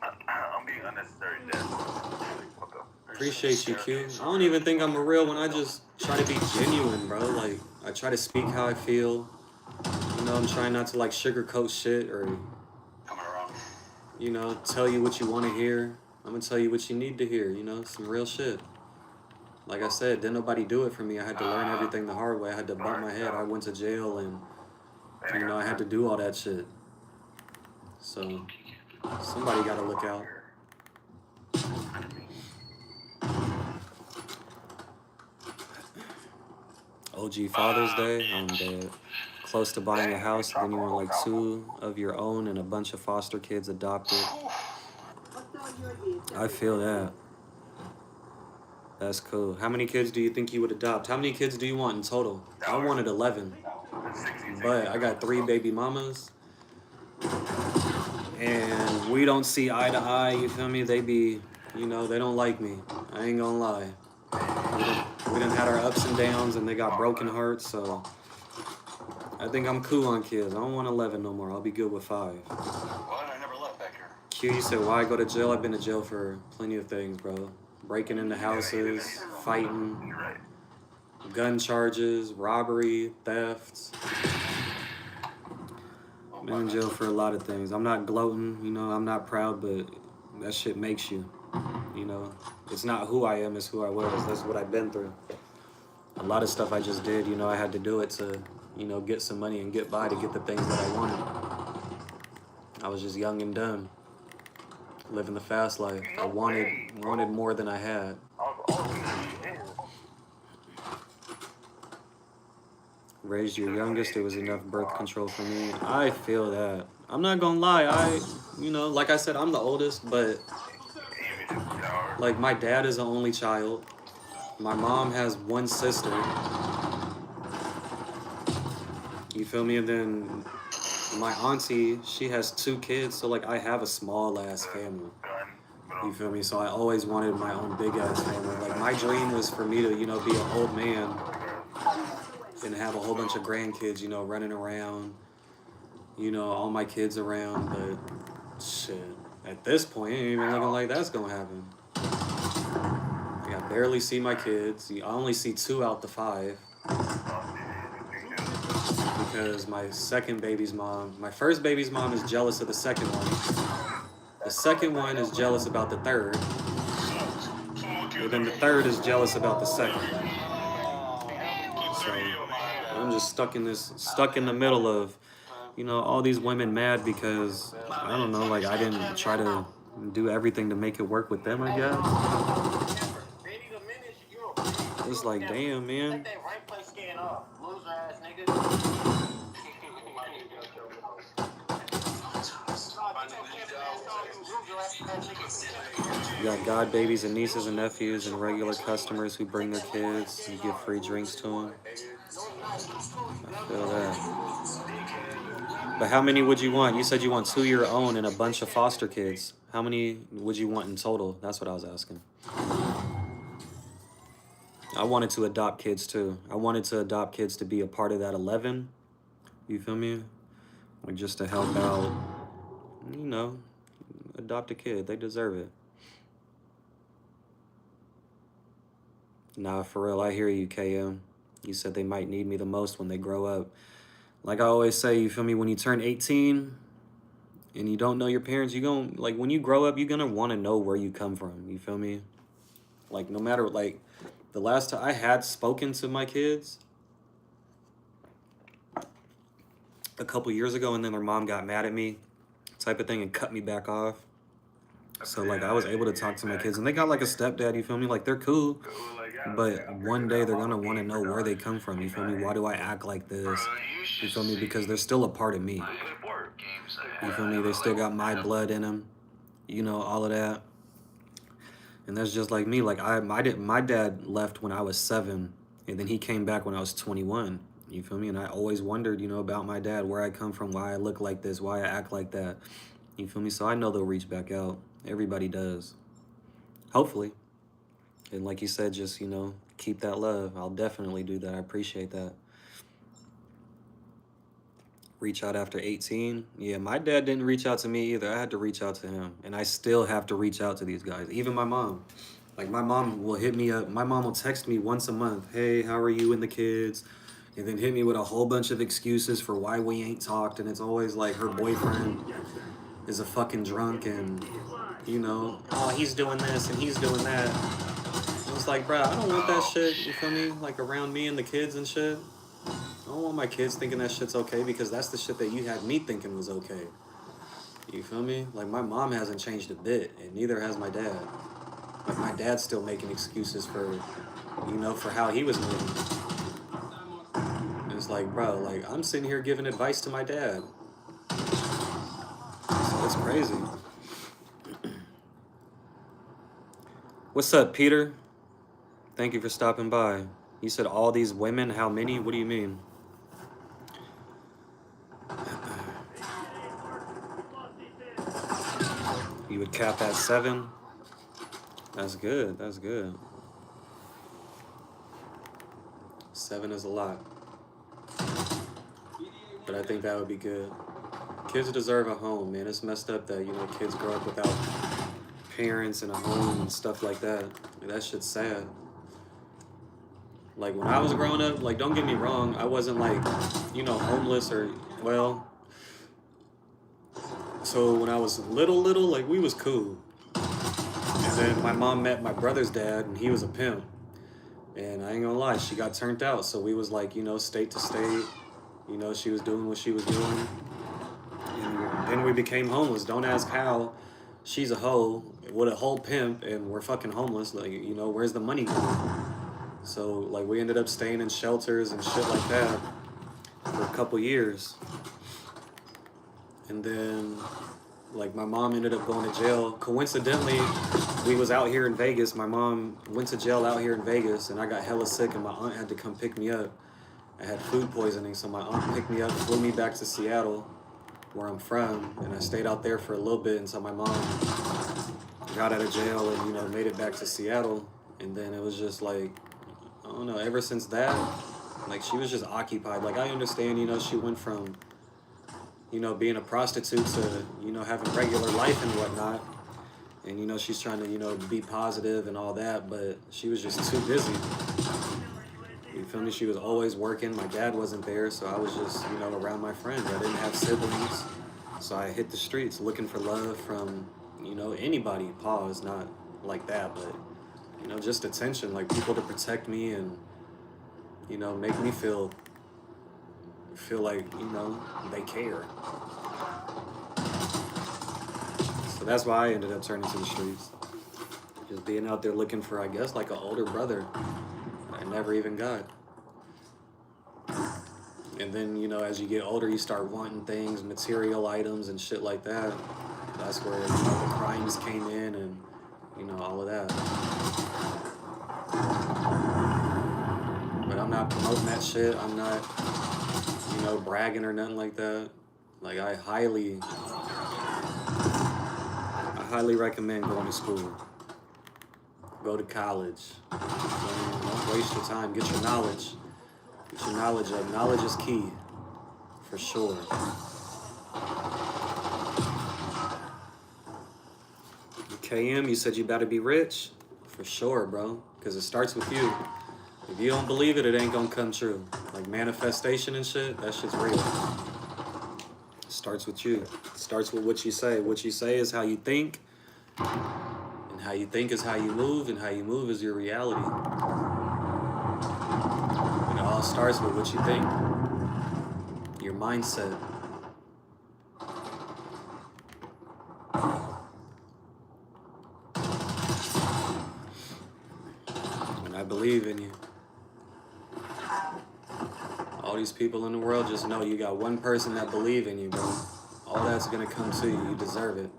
B: I'm being unnecessary dead. Okay.
A: Appreciate you, Q. I don't even think I'm a real one. I just try to be genuine, bro. Like, I try to speak how I feel. You know, I'm trying not to, like, sugarcoat shit or,
E: Coming around.
A: you know, tell you what you want to hear. I'm going to tell you what you need to hear, you know, some real shit. Like I said, didn't nobody do it for me. I had to learn everything the hard way. I had to bump my head. I went to jail and, you know, I had to do all that shit. So, somebody got to look out. OG Father's Day, I'm dead. Close to buying a house, then you want like 2 of your own and a bunch of foster kids adopted. I feel that. That's cool. How many kids do you think you would adopt? How many kids do you want in total? I wanted 11. But I got 3 baby mamas. And we don't see eye to eye, you feel me? They be, you know, they don't like me. I ain't gonna lie. We done had our ups and downs and they got broken hearts, so I think I'm cool on kids. I don't want 11 no more. I'll be good with 5.
E: What? I never left back here.
A: Q, you said, why go to jail? I've been to jail for plenty of things, bro. Breaking into houses, fighting, gun charges, robbery, thefts. Been in jail for a lot of things. I'm not gloating, you know, I'm not proud, but that shit makes you, you know. It's not who I am, it's who I was. That's what I've been through. A lot of stuff I just did, you know, I had to do it to, you know, get some money and get by to get the things that I wanted. I was just young and dumb. Living the fast life. I wanted more than I had. Raised your youngest, it was enough birth control for me. I feel that. I'm not gonna lie, you know, like I said, I'm the oldest, but like my dad is the only child. My mom has 1 sister. You feel me? And then my auntie, she has 2 kids, so like I have a small ass family. You feel me? So I always wanted my own big ass family. Like my dream was for me to, you know, be an old man and have a whole bunch of grandkids, you know, running around, you know, all my kids around, but shit, at this point, it ain't even looking like that's gonna happen. Like, I barely see my kids. I only see 2 out the 5. Because my second baby's mom, my first baby's mom is jealous of the second one. The second one is jealous about the third. And then the third is jealous about the second. So I'm just stuck in the middle of, you know, all these women mad because, I don't know, like I didn't try to do everything to make it work with them, I guess. It's like, damn, man. You got god babies and nieces and nephews and regular customers who bring their kids. You give free drinks to them. I feel that. But how many would you want? You said you want 2 of your own and a bunch of foster kids. How many would you want in total? That's what I was asking. I wanted to adopt kids too. I wanted to adopt kids to be a part of that 11. You feel me? Like just to help out, you know, adopt a kid. They deserve it. Nah, for real, I hear you, KM. You said they might need me the most when they grow up. Like I always say, you feel me? When you turn 18 and you don't know your parents, like when you grow up, you're gonna want to know where you come from. You feel me? Like no matter, like the last time I had spoken to my kids a couple years ago, and then their mom got mad at me, type of thing, and cut me back off. So like I was able to talk to my kids, and they got like a stepdad. You feel me? Like they're cool, but one day they're gonna want to know where they come from. You feel me? Why do I act like this? You feel me? Because they're still a part of me. You feel me? They still got my blood in them. You know, all of that. And that's just like me. Like my dad left when I was 7, and then he came back when I was 21. You feel me? And I always wondered, you know, about my dad, where I come from, why I look like this, why I act like that. You feel me? So I know they'll reach back out. Everybody does. Hopefully. And like you said, just, you know, keep that love. I'll definitely do that. I appreciate that. Reach out after 18. Yeah, my dad didn't reach out to me either. I had to reach out to him. And I still have to reach out to these guys. Even my mom. Like my mom will hit me up. My mom will text me once a month. Hey, how are you and the kids? And then hit me with a whole bunch of excuses for why we ain't talked. And it's always like her boyfriend is a fucking drunk and, you know, oh, he's doing this and he's doing that. And it's like, bro, I don't want that shit, you feel me? Like around me and the kids and shit. I don't want my kids thinking that shit's okay, because that's the shit that you had me thinking was okay. You feel me? Like my mom hasn't changed a bit, and neither has my dad. Like my dad's still making excuses for, you know, for how he was living. And it's like, bro, like I'm sitting here giving advice to my dad. So it's crazy. What's up, Peter? Thank you for stopping by. You said all these women, how many? What do you mean? You would cap at 7? That's good, that's good. 7 is a lot. But I think that would be good. Kids deserve a home, man. It's messed up that, you know, kids grow up without parents and a home and stuff like that. That shit's sad. Like when I was growing up, like don't get me wrong, I wasn't like, you know, homeless or, well, so when I was little, like we was cool. And then my mom met my brother's dad and he was a pimp. And I ain't gonna lie, she got turned out. So we was like, you know, state to state, you know, she was doing what she was doing. And then we became homeless. Don't ask how. She's a hoe with a whole pimp and we're fucking homeless. Like, you know, where's the money going? So, like, we ended up staying in shelters and shit like that for a couple years. And then, like, my mom ended up going to jail. Coincidentally, we was out here in Vegas. My mom went to jail out here in Vegas, and I got hella sick, and my aunt had to come pick me up. I had food poisoning, so my aunt picked me up, flew me back to Seattle, where I'm from, and I stayed out there for a little bit until my mom got out of jail and, you know, made it back to Seattle. And then it was just like, I don't know, ever since that, like, she was just occupied. Like, I understand, you know, she went from, you know, being a prostitute to, you know, having regular life and whatnot. And, you know, she's trying to, you know, be positive and all that, but she was just too busy. You feel me? She was always working. My dad wasn't there, so I was just, you know, around my friends. I didn't have siblings, so I hit the streets looking for love from, you know, anybody. Pause, not like that, but, you know, just attention, like people to protect me and, you know, make me feel like, you know, they care. So that's why I ended up turning to the streets. Just being out there looking for, I guess, like an older brother I never even got. And then, you know, as you get older, you start wanting things, material items and shit like that. That's where, you know, the crimes came in and, you know, all of that. But I'm not promoting that shit. I'm not, you know, bragging or nothing like that. Like, I highly recommend going to school. Go to college. Don't waste your time. Get your knowledge. Get your knowledge up. Knowledge is key. For sure. KM, you said you better be rich? For sure, bro. Because it starts with you. If you don't believe it, it ain't gonna come true. Like manifestation and shit, that shit's real. It starts with you. It starts with what you say. What you say is how you think. And how you think is how you move. And how you move is your reality. It all starts with what you think. Your mindset. And I believe in you. All these people in the world, just know you got one person that believe in you, bro. All that's gonna come to you. You deserve it.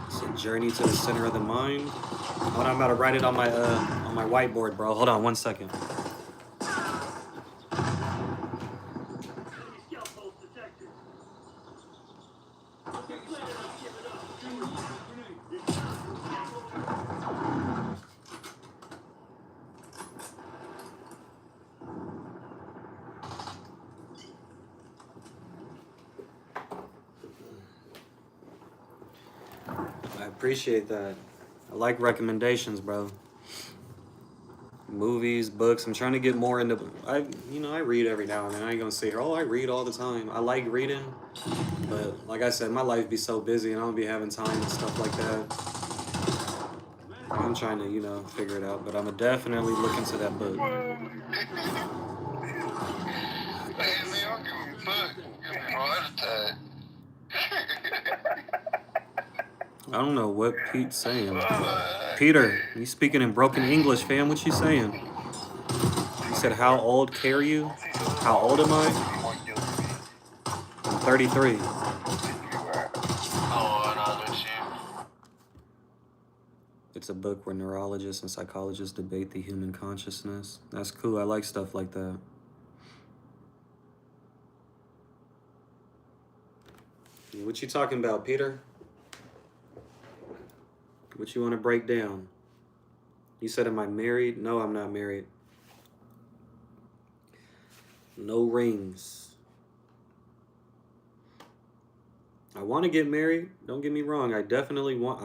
A: It's a journey to the center of the mind. Hold on, I'm about to write it on my whiteboard, bro. Hold on 1 second. I appreciate that. I like recommendations, bro. Movies, books. I'm trying to get more into. I read every now and then. I ain't gonna say, oh, I read all the time. I like reading, but like I said, my life be so busy, and I don't be having time and stuff like that. I'm trying to, figure it out, but I'm gonna definitely look into that book.
B: Hey, man, don't give me a fuck. Give me a heart attack.
A: I don't know what Pete's saying. Peter, you speaking in broken English, fam? What you saying? You said, how old care you? How old am I? I'm 33. It's a book where neurologists and psychologists debate the human consciousness. That's cool. I like stuff like that. What you talking about, Peter? What you want to break down? You said, am I married? No, I'm not married. No rings. I want to get married. Don't get me wrong. I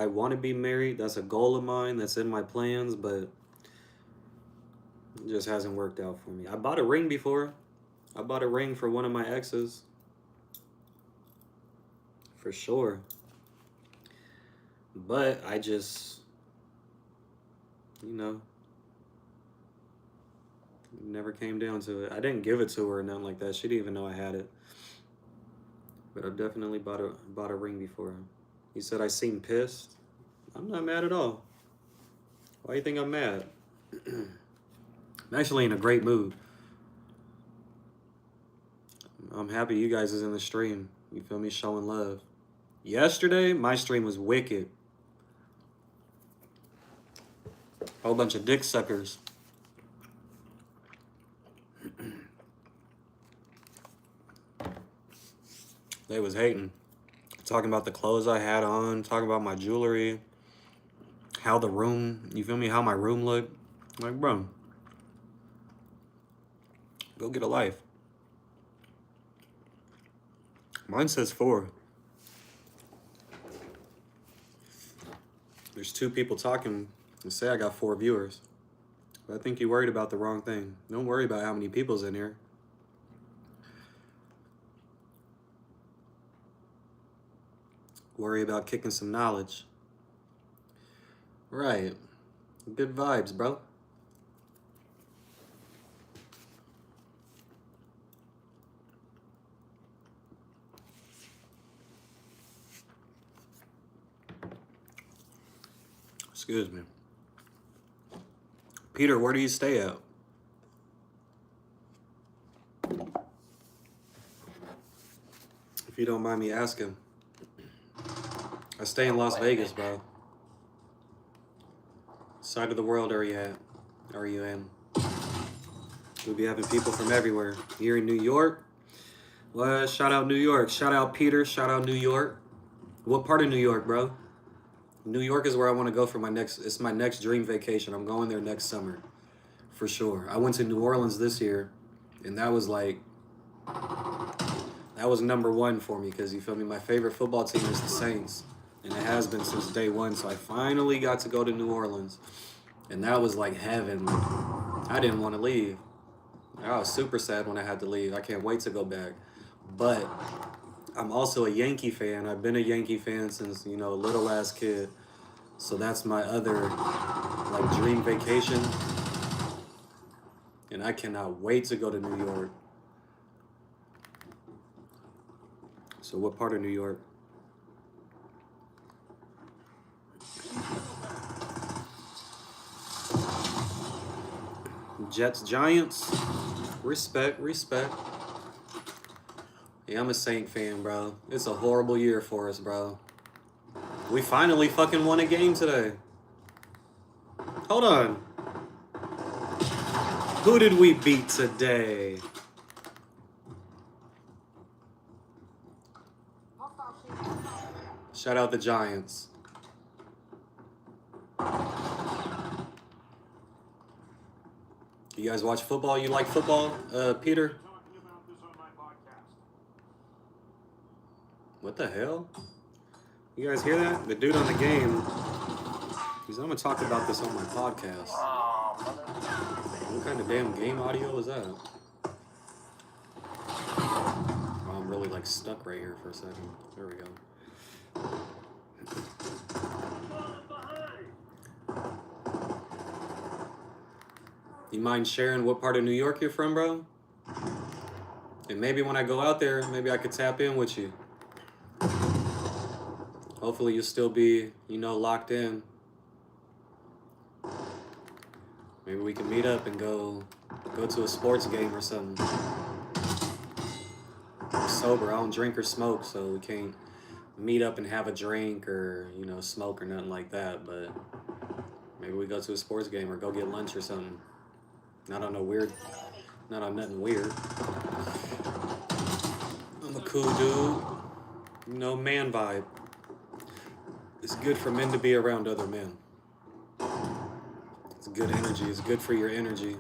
A: want to be married. That's a goal of mine. That's in my plans, but it just hasn't worked out for me. I bought a ring before. I bought a ring for one of my exes. For sure. But I just, never came down to it. I didn't give it to her or nothing like that. She didn't even know I had it. But I definitely bought a ring before. He said I seem pissed. I'm not mad at all. Why do you think I'm mad? I'm actually in a great mood. I'm happy you guys is in the stream. You feel me? Showing love. Yesterday, my stream was wicked. Whole bunch of dick suckers. They was hating. Talking about the clothes I had on, talking about my jewelry, how the room, you feel me, how my room looked. I'm like, bro, go get a life. Mine says 4. There's 2 people talking and say I got 4 viewers. But I think you worried about the wrong thing. Don't worry about how many people's in here. Worry about kicking some knowledge. Right. Good vibes, bro. Excuse me. Peter, where do you stay at? If you don't mind me asking. I stay in Las Vegas, bro. Side of the world are you at? Are you in? We'll be having people from everywhere. Here in New York, Well, shout out New York. Shout out Peter. Shout out New York. What part of New York, bro? New York is where I want to go for my next. It's my next dream vacation. I'm going there next summer, for sure. I went to New Orleans this year, and that was like, that was #1 for me because you feel me. My favorite football team is the Saints, and it has been since day one. So I finally got to go to New Orleans, and that was like heaven. I didn't want to leave. I was super sad when I had to leave. I can't wait to go back. But I'm also a Yankee fan. I've been a Yankee fan since, you know, little ass kid. So that's my other like dream vacation. And I cannot wait to go to New York. So what part of New York? Jets, Giants. Respect, respect. Yeah, I'm a Saint fan, bro. It's a horrible year for us, bro. We finally fucking won a game today. Hold on. Who did we beat today? Shout out the Giants. You guys watch football? You like football, Peter? What the hell? You guys hear that? The dude on the game. He's I'm gonna talk about this on my podcast. What kind of damn game audio is that? Oh, I'm really like stuck right here for a second. There we go. You mind sharing what part of New York you're from, bro? And maybe when I go out there, maybe I could tap in with you. Hopefully you'll still be, you know, locked in. Maybe we can meet up and go to a sports game or something. I'm sober, I don't drink or smoke, so we can't meet up and have a drink or, you know, smoke or nothing like that, but maybe we go to a sports game or go get lunch or something. Not on nothing weird. I'm a cool dude. You know, man vibe. It's good for men to be around other men. It's good energy. It's good for your energy.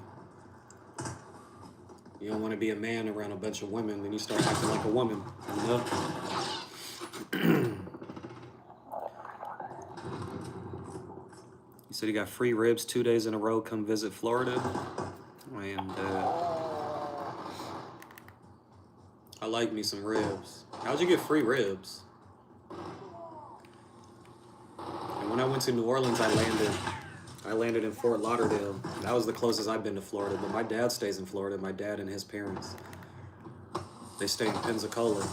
A: You don't want to be a man around a bunch of women, then you start acting like a woman, you know? You said you got free ribs 2 days in a row. Come visit Florida. And I like me some ribs. How'd you get free ribs? And when I went to New Orleans, I landed in Fort Lauderdale. That was the closest I've been to Florida. But my dad stays in Florida. My dad and his parents. They stay in Pensacola.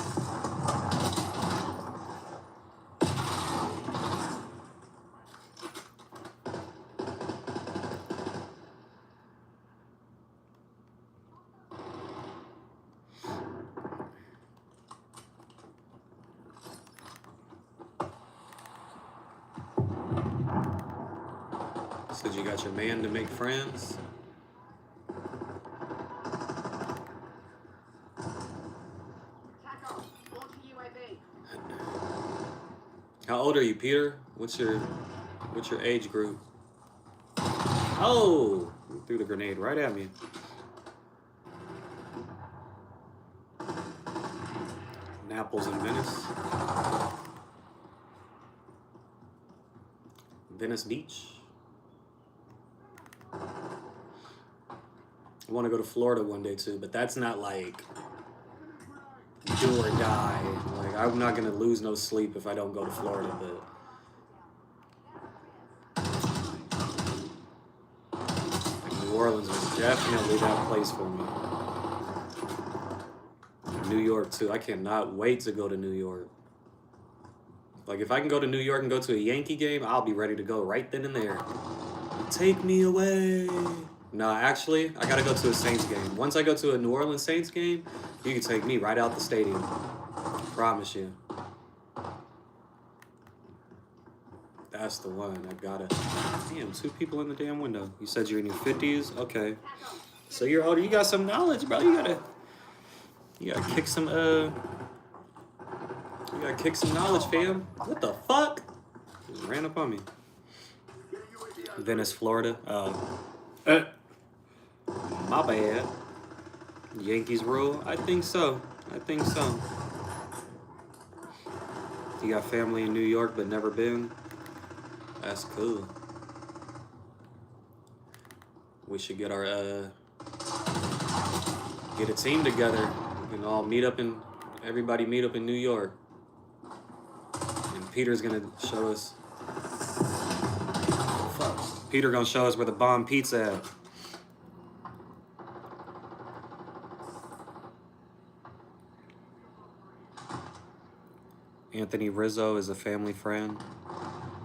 A: Said you got your man to make friends. How old are you, Peter? What's your age group? Oh, you threw the grenade right at me. Naples and Venice. Venice Beach. I want to go to Florida one day too, but that's not like do or die. Like I'm not gonna lose no sleep if I don't go to Florida, but like New Orleans was definitely that place for me. New York too. I cannot wait to go to New York. Like if I can go to New York and go to a Yankee game, I'll be ready to go right then and there. Take me away. No, actually, I gotta go to a Saints game. Once I go to a New Orleans Saints game, you can take me right out the stadium. Promise you. That's the one. I gotta. Damn, 2 people in the damn window. You said you're in your 50s? Okay. So you're older. You got some knowledge, bro. You gotta. You gotta kick some knowledge, fam. What the fuck? Just ran up on me. Venice, Florida. My bad. Yankees rule? I think so. You got family in New York but never been? That's cool. We should get our get a team together and all everybody meet up in New York. And Peter's gonna show us. Fuck. Peter gonna show us where the bomb pizza at. Anthony Rizzo is a family friend.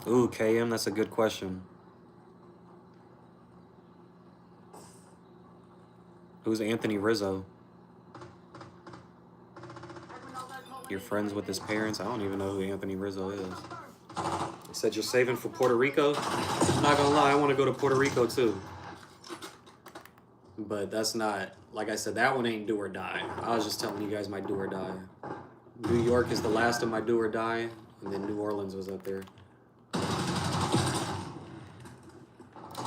A: Ooh, KM, that's a good question. Who's Anthony Rizzo? You're friends with his parents? I don't even know who Anthony Rizzo is. You said you're saving for Puerto Rico? I'm not gonna lie, I want to go to Puerto Rico too. But that's not, like I said, that one ain't do or die. I was just telling you guys my do or die. New York is the last of my do or die, and then New Orleans was up there. But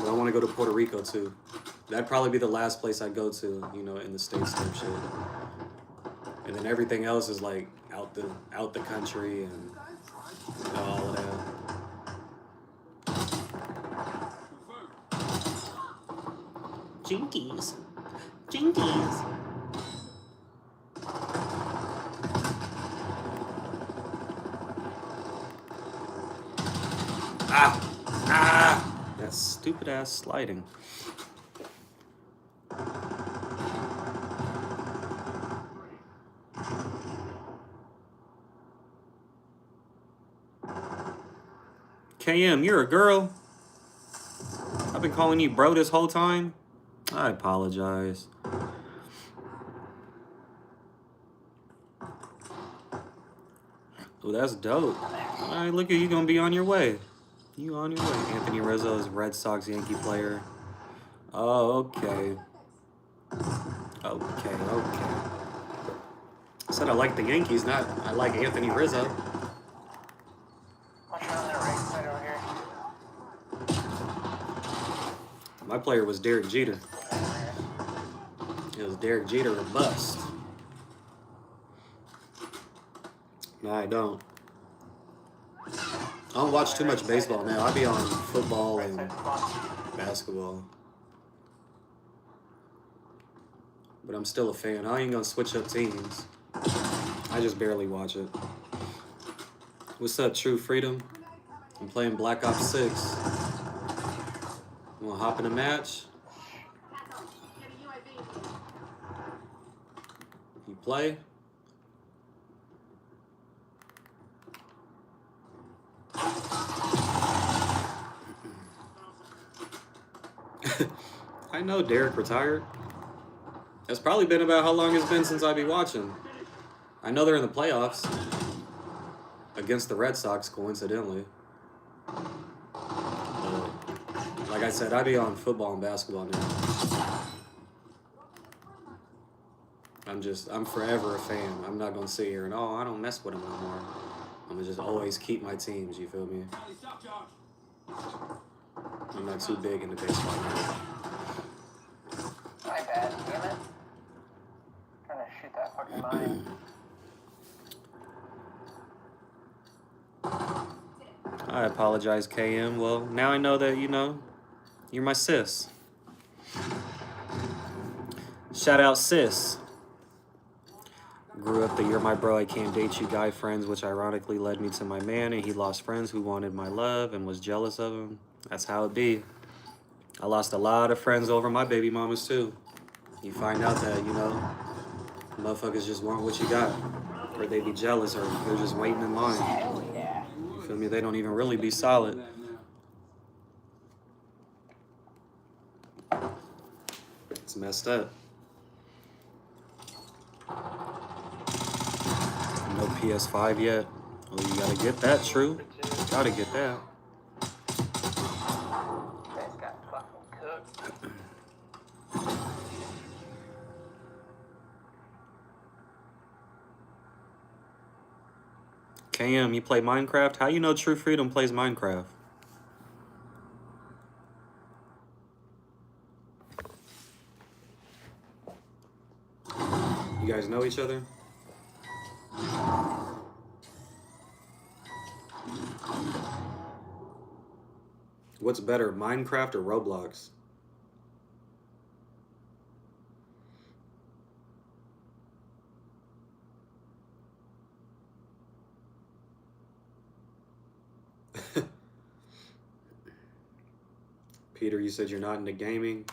A: I want to go to Puerto Rico too. That'd probably be the last place I'd go to, you know, in the States type shit. And then everything else is like out the country and you know, all of that. Jinkies. Ah! That stupid ass sliding. KM, you're a girl. I've been calling you bro this whole time. I apologize. Oh, that's dope. All right, look at you gonna be on your way. You on your way. Anthony Rizzo is Red Sox Yankee player. Oh, okay. Okay. I said I like the Yankees, not I like Anthony Rizzo. My player was Derek Jeter. It was Derek Jeter or bust. No, I don't. I don't watch too much baseball now. I be on football and basketball. But I'm still a fan. I ain't gonna switch up teams. I just barely watch it. What's up, True Freedom? I'm playing Black Ops 6. Wanna hop in a match? You play? I know Derek retired. That's probably been about how long it's been since I be watching. I know they're in the playoffs. Against the Red Sox, coincidentally. Like I said, I be on football and basketball now. I'm forever a fan. I'm not gonna sit here and, I don't mess with them anymore. I'm gonna just always keep my teams, you feel me? I'm not too big into baseball now.
F: My bad, damn it. Trying to shoot that fucking mine.
A: I apologize, KM. Well, now I know that, you're my sis. Shout out, sis. Grew up the You're My Bro, I Can't Date You guy friends, which ironically led me to my man, and he lost friends who wanted my love and was jealous of him. That's how it be. I lost a lot of friends over my baby mamas, too. You find out that, motherfuckers just want what you got. Or they be jealous, or they're just waiting in line. You feel me? They don't even really be solid. It's messed up. No PS5 yet. Oh, you gotta get that, True. Gotta get that. KM, you play Minecraft? How you know True Freedom plays Minecraft? You guys know each other? What's better, Minecraft or Roblox? Peter, you said you're not into gaming.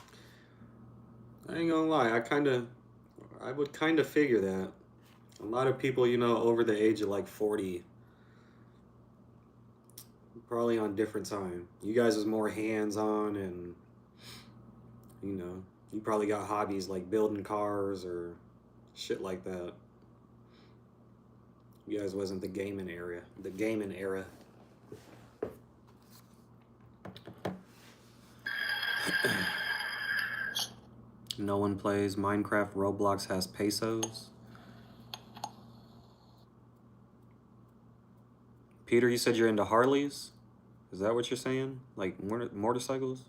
A: I ain't gonna lie, I would kind of figure that. A lot of people, you know, over the age of like 40, probably on different time. You guys is more hands-on and, you know, you probably got hobbies like building cars or shit like that. You guys wasn't the gaming era. No one plays Minecraft. Roblox has pesos. Peter, you said you're into Harleys? Is that what you're saying? Like motorcycles?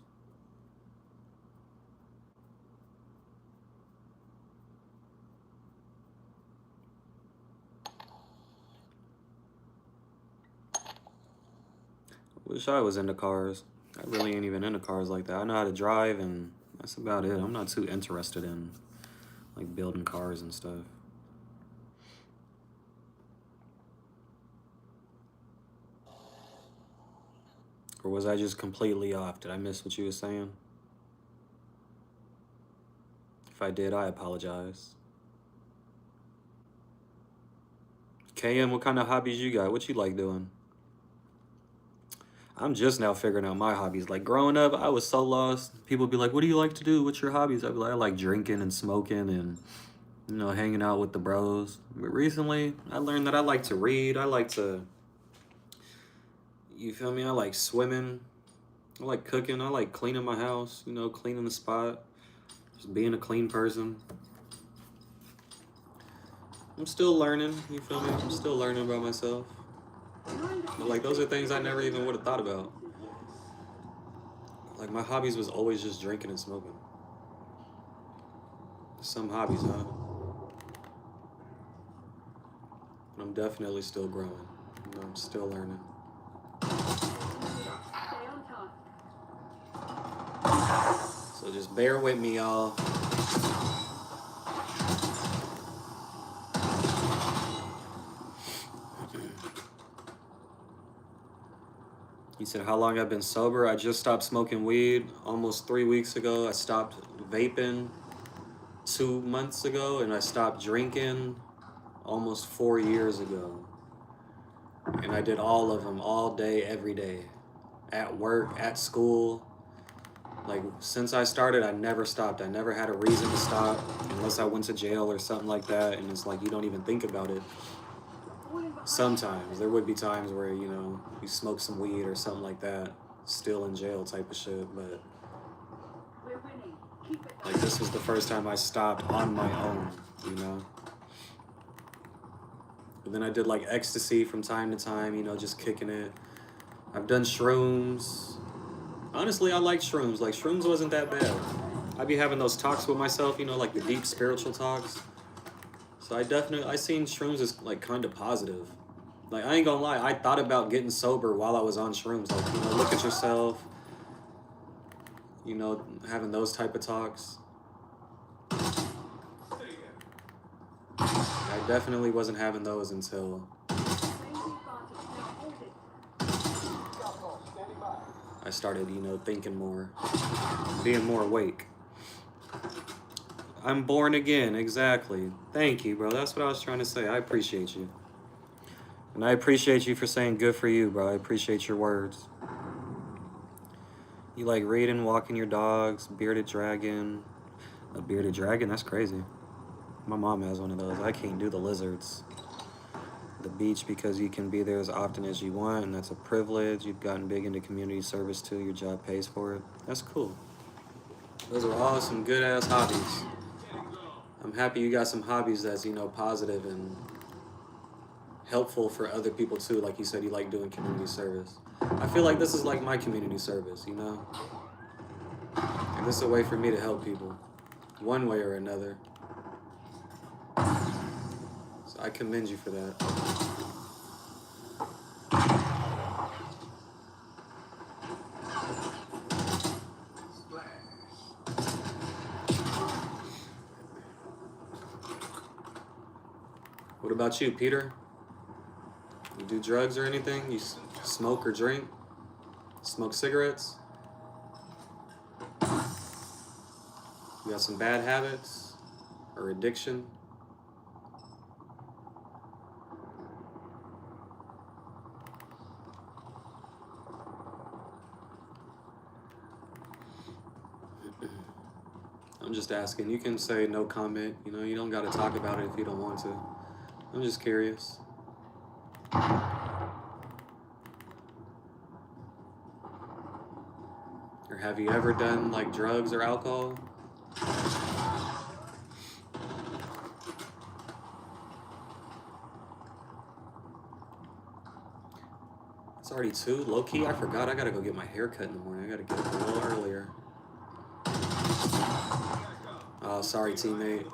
A: Wish I was into cars. I really ain't even into cars like that. I know how to drive and that's about it. I'm not too interested in like building cars and stuff. Or was I just completely off? Did I miss what you were saying? If I did, I apologize. KM, what kind of hobbies you got? What you like doing? I'm just now figuring out my hobbies. Like growing up, I was so lost. People be like, what do you like to do? What's your hobbies? I'd be like, I like drinking and smoking and, you know, hanging out with the bros. But recently, I learned that I like to read. I like to, you feel me? I like swimming. I like cooking. I like cleaning my house, you know, cleaning the spot. Just being a clean person. I'm still learning, you feel me? I'm still learning about myself. But like those are things I never even would have thought about. Like my hobbies was always just drinking and smoking. Some hobbies, huh? But I'm definitely still growing. You know, I'm still learning. So just bear with me, y'all. He said, how long I've been sober? I just stopped smoking weed almost 3 weeks ago. I stopped vaping 2 months ago, and I stopped drinking almost 4 years ago. And I did all of them all day, every day. At work, at school. Like, since I started, I never stopped. I never had a reason to stop unless I went to jail or something like that. And it's like, you don't even think about it. Sometimes there would be times where, you know, you smoke some weed or something like that, still in jail type of shit, but like this was the first time I stopped on my own, you know. But then I did like ecstasy from time to time, you know, just kicking it. I've done shrooms. Honestly, I like shrooms. Like shrooms wasn't that bad. I'd be having those talks with myself, you know, like the deep spiritual talks. So I seen shrooms as like kind of positive. Like I ain't gonna lie, I thought about getting sober while I was on shrooms. Like, you know, look at yourself. You know, having those type of talks. I definitely wasn't having those until I started, you know, thinking more, being more awake. I'm born again, exactly. Thank you, bro. That's what I was trying to say. I appreciate you. And I appreciate you for saying good for you, bro. I appreciate your words. You like reading, walking your dogs, bearded dragon. A bearded dragon? That's crazy. My mom has one of those. I can't do the lizards. The beach because you can be there as often as you want, and that's a privilege. You've gotten big into community service too. Your job pays for it. That's cool. Those are all some good-ass hobbies. I'm happy you got some hobbies that's, you know, positive and helpful for other people too. Like you said, you like doing community service. I feel like this is like my community service, you know? And this is a way for me to help people, one way or another. So I commend you for that. What about you, Peter? You do drugs or anything? You smoke or drink? Smoke cigarettes? You got some bad habits or addiction? I'm just asking. You can say no comment. You know, you don't got to talk about it if you don't want to. I'm just curious. Or have you ever done like drugs or alcohol? It's already 2. Low key, I forgot. I gotta go get my hair cut in the morning. I gotta get up a little earlier. Oh, sorry, teammate.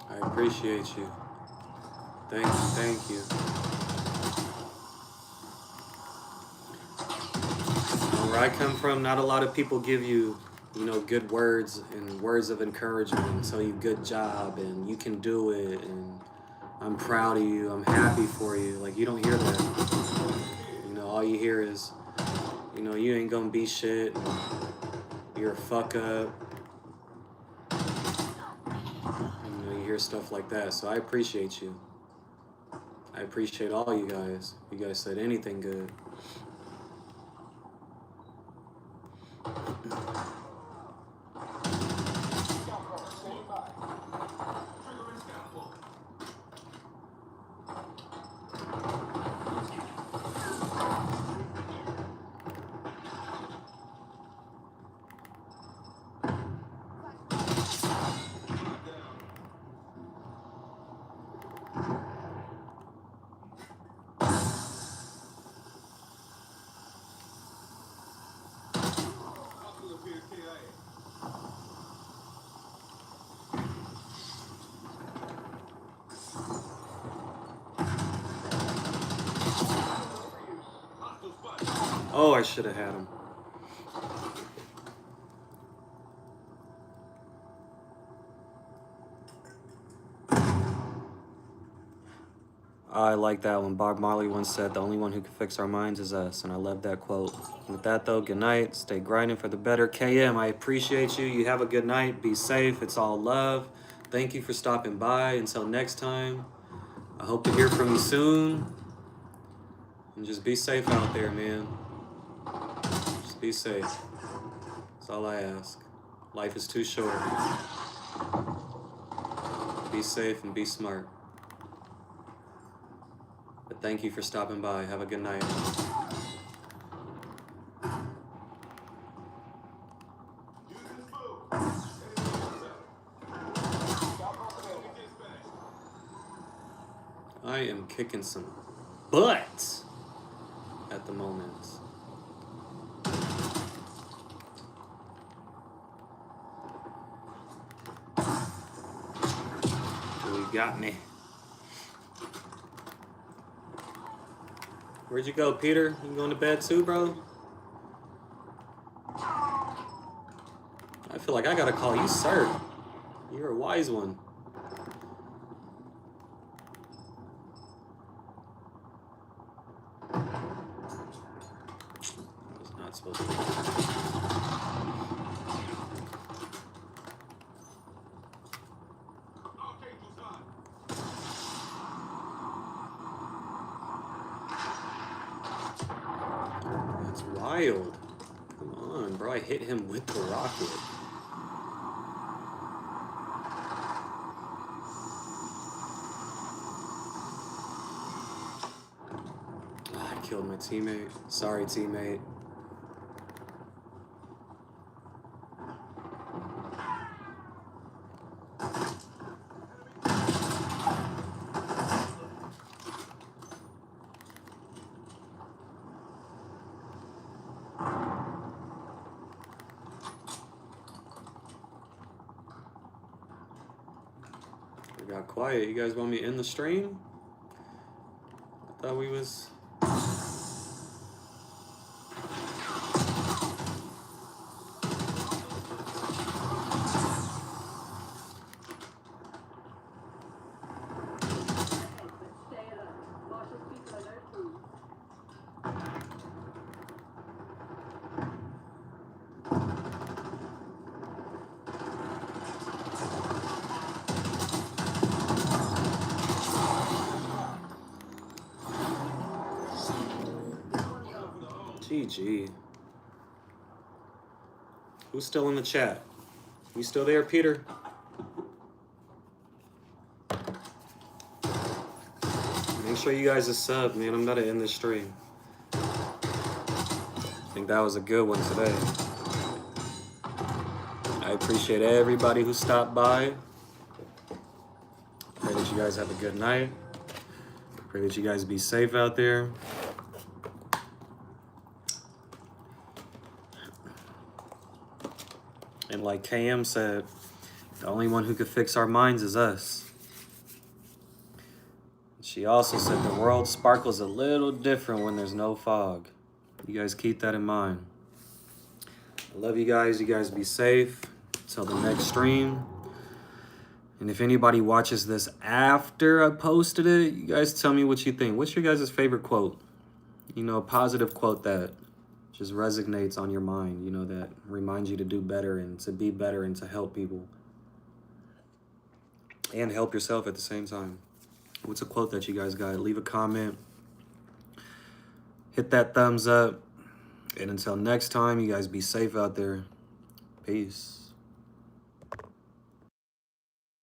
A: I appreciate you. Thank you. Where I come from, not a lot of people give you, you know, good words and words of encouragement and tell you good job and you can do it and I'm proud of you, I'm happy for you. Like, you don't hear that. You know, all you hear is, you know, you ain't gonna be shit, and you're a fuck up. You know, you hear stuff like that. So I appreciate you. I appreciate all you guys. You guys said anything good. Oh, I should have had him. I like that one. Bob Marley once said, "The only one who can fix our minds is us," and I love that quote. With that, though, good night. Stay grinding for the better. KM, I appreciate you. You have a good night. Be safe. It's all love. Thank you for stopping by. Until next time, I hope to hear from you soon. And just be safe out there, man. Just be safe. That's all I ask. Life is too short. Be safe and be smart. But thank you for stopping by. Have a good night. I am kicking some butt at the moment. You got me. Where'd you go, Peter? You going to bed too, bro? I feel like I gotta call you sir. You're a wise one. I was not supposed to. wild. Come on, bro. I hit him with the rocket. I killed my teammate. Sorry, teammate. We got quiet. You guys want me in the stream? I thought we was... GG. Who's still in the chat? You still there, Peter? Make sure you guys are sub, man. I'm about to end this stream. I think that was a good one today. I appreciate everybody who stopped by. Pray that you guys have a good night. Pray that you guys be safe out there. And like KM said, the only one who could fix our minds is us. She also said the world sparkles a little different when there's no fog. You guys keep that in mind. I love you guys. You guys be safe. Till the next stream. And if anybody watches this after I posted it, you guys tell me what you think. What's your guys' favorite quote? You know, a positive quote that just resonates on your mind, you know, that reminds you to do better and to be better and to help people. And help yourself at the same time. What's a quote that you guys got? Leave a comment. Hit that thumbs up. And until next time, you guys be safe out there. Peace.